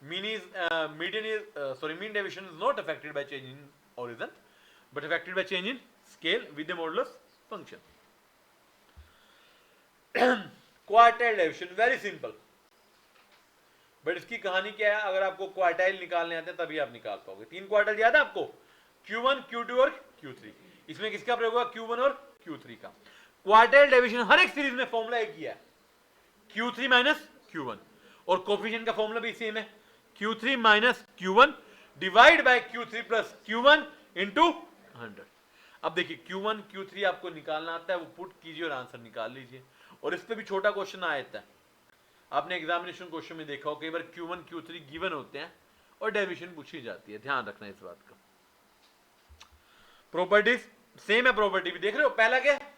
Mean deviation is not affected by change in origin but affected by change in scale with the modulus function. Quartile deviation very simple, but इसकी कहानी क्या है? अगर आपको क्वार्टाइल निकालने आते हैं तभी आप निकाल पाओगे। 3 क्वार्टाइल याद है आपको? Q1, Q2 और Q3। इसमें किसका प्रयोग होगा? Q1 और Q3 का। क्वार्टाइल डेविएशन हर एक सीरीज में फॉर्मूला एक ही है, Q3 माइनस Q1, और कोफिशिएंट का फॉर्मूला भी सेम है, Q3 minus Q1 divide by Q3 plus Q1 into 100। अब देखिए Q1 Q3 आपको निकालना आता है, वो पुट कीजिए और आंसर निकाल लीजिए। और इस पे भी छोटा क्वेश्चन आया था, आपने एग्जामिनेशन क्वेश्चन में देखा हो, कई बार Q1 Q3 गिवन होते हैं और डेविएशन पूछी जाती है, ध्यान रखना इस बात का। प्रॉपर्टीज सेम है, प्रॉपर्टी भी देख रहे हो। पहला क्या है?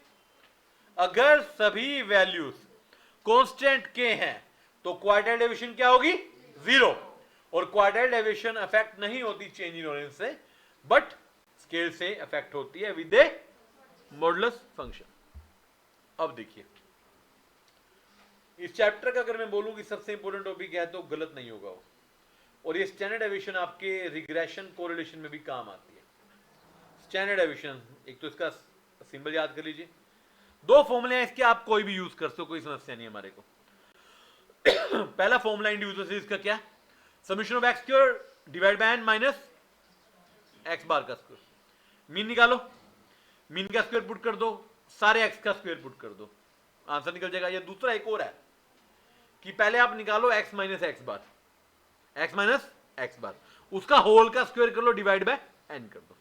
अगर सभी वैल्यूज कांस्टेंट के हैं तो क्वार्टाइल डेविएशन क्या होगी? 0। और क्वार्टाइल डेविएशन अफेक्ट नहीं होती चेंज इन ओरिजिन से, बट स्केल से अफेक्ट होती है विद ए मॉडुलस फंक्शन। अब देखिए, इस चैप्टर का अगर मैं बोलूं कि सबसे इंपॉर्टेंट टॉपिक है तो गलत नहीं होगा वो। और ये स्टैंडर्ड डेविएशन आपके रिग्रेशन कोरिलेशन में भी काम आती है। स्टैंडर्ड डेविएशन, एक तो इसका सिंबल याद कर लीजिए, 2 फॉर्मूले हैं इसके, आप कोई भी यूज कर सकते हो, कोई समस्या नहीं हमारे को। पहला फॉर्मूला इंडिविजुअल सीरीज का क्या? Summation of X square divide by n minus X bar का स्क्वायर। मीन निकालो, मीन का स्क्वायर पुट कर दो, सारे एक्स का स्क्वायर पुट कर दो, आंसर निकल जाएगा। ये दूसरा एक और है कि पहले आप निकालो x माइनस एक्स बार, x माइनस एक्स बार, उसका होल का स्क्वायर कर लो डिवाइड बाय n कर दो।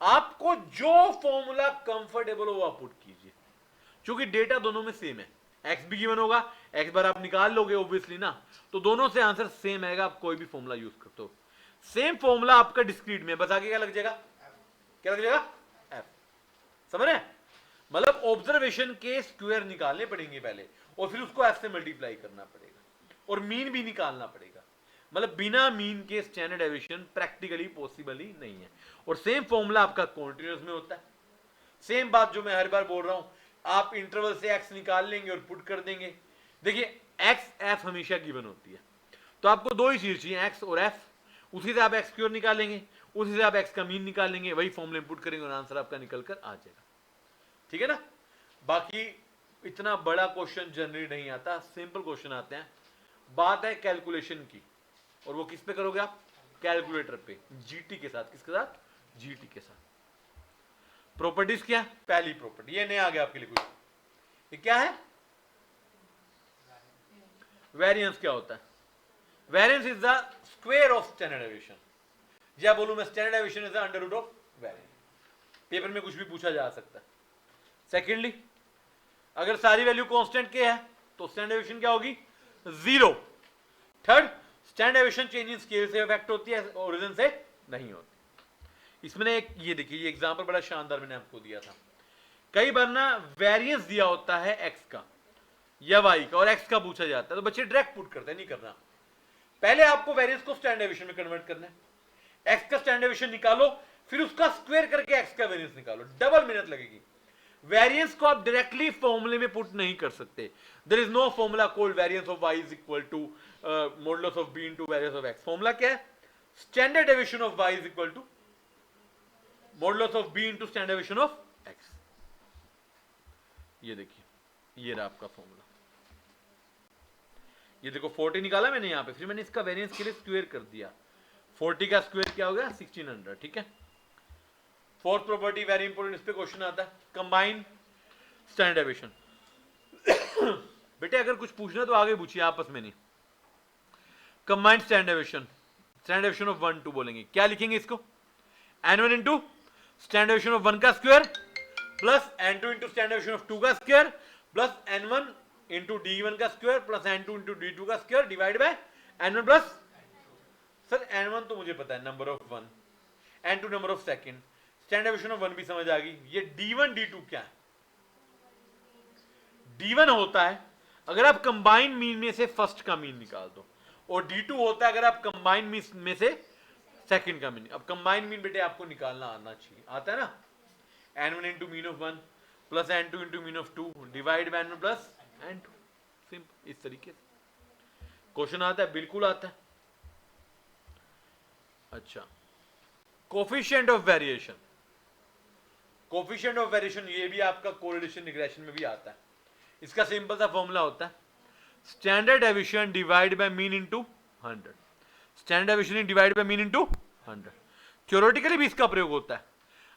आपको जो फॉर्मूला कंफर्टेबल हो वो आप पुट कीजिए, क्योंकि डेटा दोनों में सेम है, x भी गिवन होगा, x बार आप निकाल लोगे ऑब्वियसली ना, तो दोनों से आंसर सेम आएगा। आप कोई भी फॉर्मूला यूज करते हो, सेम फॉर्मूला आपका डिस्क्रीट में, बस आगे क्या लग जाएगा? क्या लग जाएगा? f। समझ रहे हैं? मतलब ऑब्जर्वेशन के स्क्वायर निकालने पड़ेंगे पहले, और फिर उसको f से मल्टीप्लाई करना पड़ेगा, और मीन भी निकालना पड़ेगा। मतलब बिना मीन के स्टैंडर्ड डेविएशन प्रैक्टिकली पॉसिबल ही नहीं है। और सेम फॉर्मूला आपका कॉन्टिन्यूअस में होता है। सेम बात जो मैं हर बार बोल रहा हूं, आप इंटरवल से x निकाल लेंगे और पुट कर देंगे। देखिए x f हमेशा गिवन होती है, तो आपको 2 ही चीज चाहिए, x और f। उसी से आप x स्क्वायर निकालेंगे, उसी से आप x का मीन निकालेंगे, वही फॉर्मूला पुट करेंगे और आंसर आपका निकल कर आ जाएगा। ठीक है ना? बाकी इतना बड़ा क्वेश्चन जनरली नहीं आता, सिंपल क्वेश्चन आते हैं। बात है कैलकुलेशन की, और वो किस पे करोगे आप? कैलकुलेटर पे, जीटी के साथ। किसके साथ? जीटी के साथ। प्रॉपर्टीज क्या? पहली प्रॉपर्टी, ये नहीं आ गया आपके लिए कुछ, ये क्या है? वेरिएंस क्या होता है? Variance is the square of standard deviation, या बोलूं मैं standard deviation is the under root of variance. Paper में कुछ भी पूछा जा सकता है। सेकेंडली, अगर सारी वैल्यू कांस्टेंट के है तो स्टैंडर्ड डेविएशन क्या होगी? Zero. Third, standard deviation change in scale से इफेक्ट होती है, ओरिजिन से नहीं होती। इसमें एक ये देखिए, ये एग्जांपल बड़ा शानदार मैंने आपको दिया था। कई बार ना वेरिएंस दिया होता है एक्स का या वाई का, और एक्स का पूछा जाता है तो बच्चे डायरेक्ट पुट करते हैं, नहीं करना। पहले आपको वेरिएंस को स्टैंडर्ड डेविएशन में कन्वर्ट करना है। एक्स का स्टैंडर्ड डेविएशन निकालो, फिर उसका स्क्वायर करके एक्स का वेरिएंस निकालो, डबल मेहनत लगेगी। वेरिएंस को आप डायरेक्टली फॉर्मूले में पुट नहीं कर सकते। There is no formula called variance of y is equal to modulus of b into variance of x। फॉर्मूला क्या है? Standard deviation of y is equal to modulus of b into standard deviation of x। ये देखिए, ये रहा आपका formula. ये देखो 40 निकाला मैंने यहां पे, फिर मैंने इसका वेरिएंस के लिए स्क्वायर कर दिया। 40 का स्क्वायर क्या हो गया? 1600। ठीक है। फोर्थ प्रॉपर्टी वेरी इंपॉर्टेंट, इस पे क्वेश्चन आता है, कंबाइन स्टैंडर्ड डेविएशन। बेटे अगर कुछ पूछना तो आगे पूछिए, आपस में नहीं। Combined standard deviation, standard deviation of 1 2 बोलेंगे। क्या लिखेंगे इसको? n1 into standard deviation of 1 का square plus n2 into standard deviation of 2 का square plus n1 into d1 का square plus n2 into d2 का square divide by n1 plus, sir n1 तो मुझे पता है, number of 1, n2 number of second, standard deviation of 1 भी समझ आ गई। ये d1 d2 क्या है? d1 होता है अगर आप कंबाइन मीन में से फर्स्ट का मीन निकाल दो, और d2 होता है अगर आप कंबाइन मीन में से सेकंड का मीन। अब कंबाइन मीन बेटे आपको निकालना आना चाहिए, आता है ना? n1 into mean of 1 plus n2 into mean of 2 divide by n1 plus n2। Simple, इस तरीके से क्वेश्चन आता है, बिल्कुल आता है। अच्छा, coefficient of variation, coefficient of variation ये भी आपका कोरिलेशन रिग्रेशन में भी आता है। इसका सिंपल सा फॉर्मूला होता है standard deviation divide by mean into 100। Standard deviation divide by mean into 100। Theoretically भी इसका प्रयोग होता है।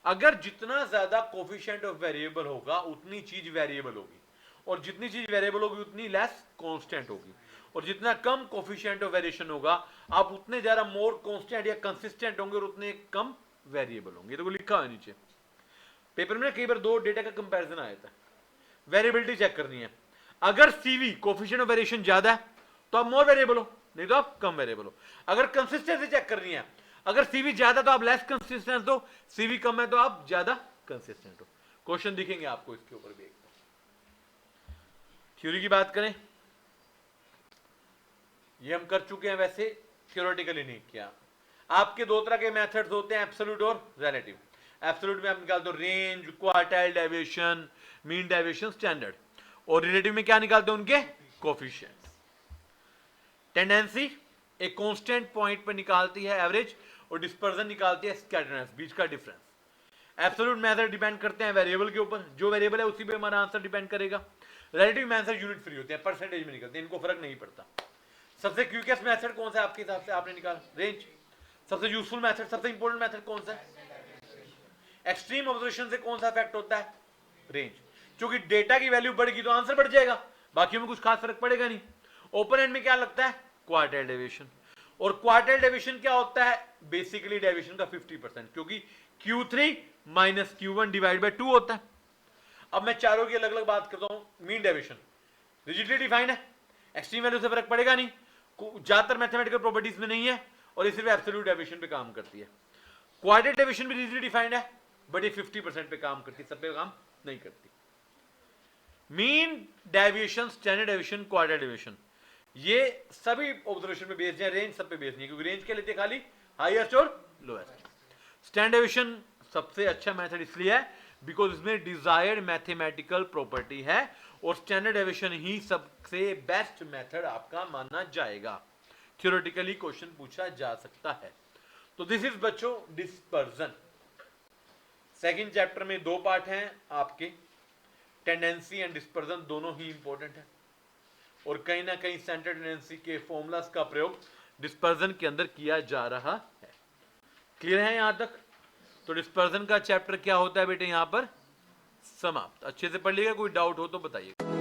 अगर जितना ज्यादा कोफिशिएंट ऑफ वेरिएबल होगा उतनी चीज वेरिएबल होगी, और जितनी चीज वेरिएबल होगी उतनी लेस कांस्टेंट होगी, और जितना कम कोफिशिएंट ऑफ वेरिएशन होगा आप उतने ज्यादा मोर कांस्टेंट या कंसिस्टेंट होंगे और उतने कम वेरिएबल होंगे। तो लिखा है नीचे पेपर में, कई बार दो डेटा का कंपैरिजन आया था, वेरिएबिलिटी चेक करनी है। अगर सीवी कोफिशिएंट ऑफ वेरिएशन ज्यादा है तो आप मोर वेरिएबल हो, नहीं तो आप कम वेरिएबल हो। अगर कंसिस्टेंसी चेक करनी है, अगर सीवी ज्यादा तो आप लेस कंसिस्टेंट हो, सीवी कम है तो आप ज्यादा कंसिस्टेंट हो। क्वेश्चन दिखेंगे आपको इसके ऊपर भी। थ्योरी की बात करें, ये हम कर चुके हैं, वैसे थ्योरेटिकली नहीं किया। आपके दो तरह के मेथड्स होते हैं, एब्सोल्यूट और रिलेटिव। एब्सोल्यूट में आप निकालते हो range, quartile deviation, mean deviation, standard, और रिलेटिव में क्या निकालते हो? उनके कोफिशिएंट्स। टेंडेंसी एक कांस्टेंट पॉइंट पर निकालती है एवरेज, और डिस्पर्जन निकालती है स्कैटरनेस, बीच का डिफरेंस। एब्सोल्यूट मेथड डिपेंड करते हैं वेरिएबल के ऊपर, जो वेरिएबल है उसी पे हमारा आंसर डिपेंड करेगा। रिलेटिव मेथड यूनिट फ्री होते हैं, परसेंटेज में निकलते हैं, इनको फर्क नहीं पड़ता। सबसे क्विकेस्ट मेथड कौन सा है आपके हिसाब से? आपने निकाला रेंज। सबसे यूजफुल मेथड, सबसे इंपॉर्टेंट मेथड कौन सा है? एक्सट्रीम ऑब्जर्वेशन से कौन सा इफेक्ट होता है? रेंज। क्योंकि डेटा की वैल्यू बढ़ेगी तो आंसर बढ़ जाएगा, बाकी में कुछ खास फर्क पड़ेगा नहीं। ओपन एंड में क्या लगता है? Quartile deviation. और क्वार्टाइल डेविएशन क्या होता है? बेसिकली डेविएशन का 50%, क्योंकि Q3 minus Q1 divide by 2 होता है। अब मैं चारों की अलग अलग बात करता हूं। मीन डेविएशन रिजिडली डिफाइंड है, एक्सट्रीम वैल्यू से फर्क पड़ेगा नहीं, ज्यादातर मैथमेटिकल प्रॉपर्टीज में नहीं है, और ये सिर्फ एब्सोल्यूट डेविएशन पे काम करती है। क्वार्टाइल डेविएशन भी रिजिडली डिफाइंड है, बट ये 50% पे काम करती है, सब पे काम नहीं करती। Mean deviation, standard deviation, quartile deviation, ये सभी ऑब्जर्वेशन पे बेस्ड है, रेंज सब पे बेस्ड नहीं है, क्योंकि रेंज के लेते खाली हाईएस्ट और लोएस्ट। स्टैंडर्ड डेविएशन सबसे अच्छा मेथड इसलिए है बिकॉज इसमें डिजायर्ड मैथमेटिकल प्रॉपर्टी है, और स्टैंडर्ड डेविएशन ही सबसे बेस्ट मेथड आपका माना जाएगा। थ्योरेटिकली क्वेश्चन पूछा जा सकता है। तो दिस इज बच्चों डिस्पर्जन। सेकंड चैप्टर में दो पार्ट हैं आपके, टेंडेंसी एंड डिस्पर्जन दोनों ही इंपॉर्टेंट है, और कहीं ना कहीं सेंटर टेंडेंसी के फॉर्मूलाज का प्रयोग डिस्पर्जन के अंदर किया जा रहा है। क्लियर है यहां तक? तो डिस्पर्जन का चैप्टर क्या होता है बेटे यहां पर समाप्त। अच्छे से पढ़ लीजिएगा, कोई डाउट हो तो बताइए।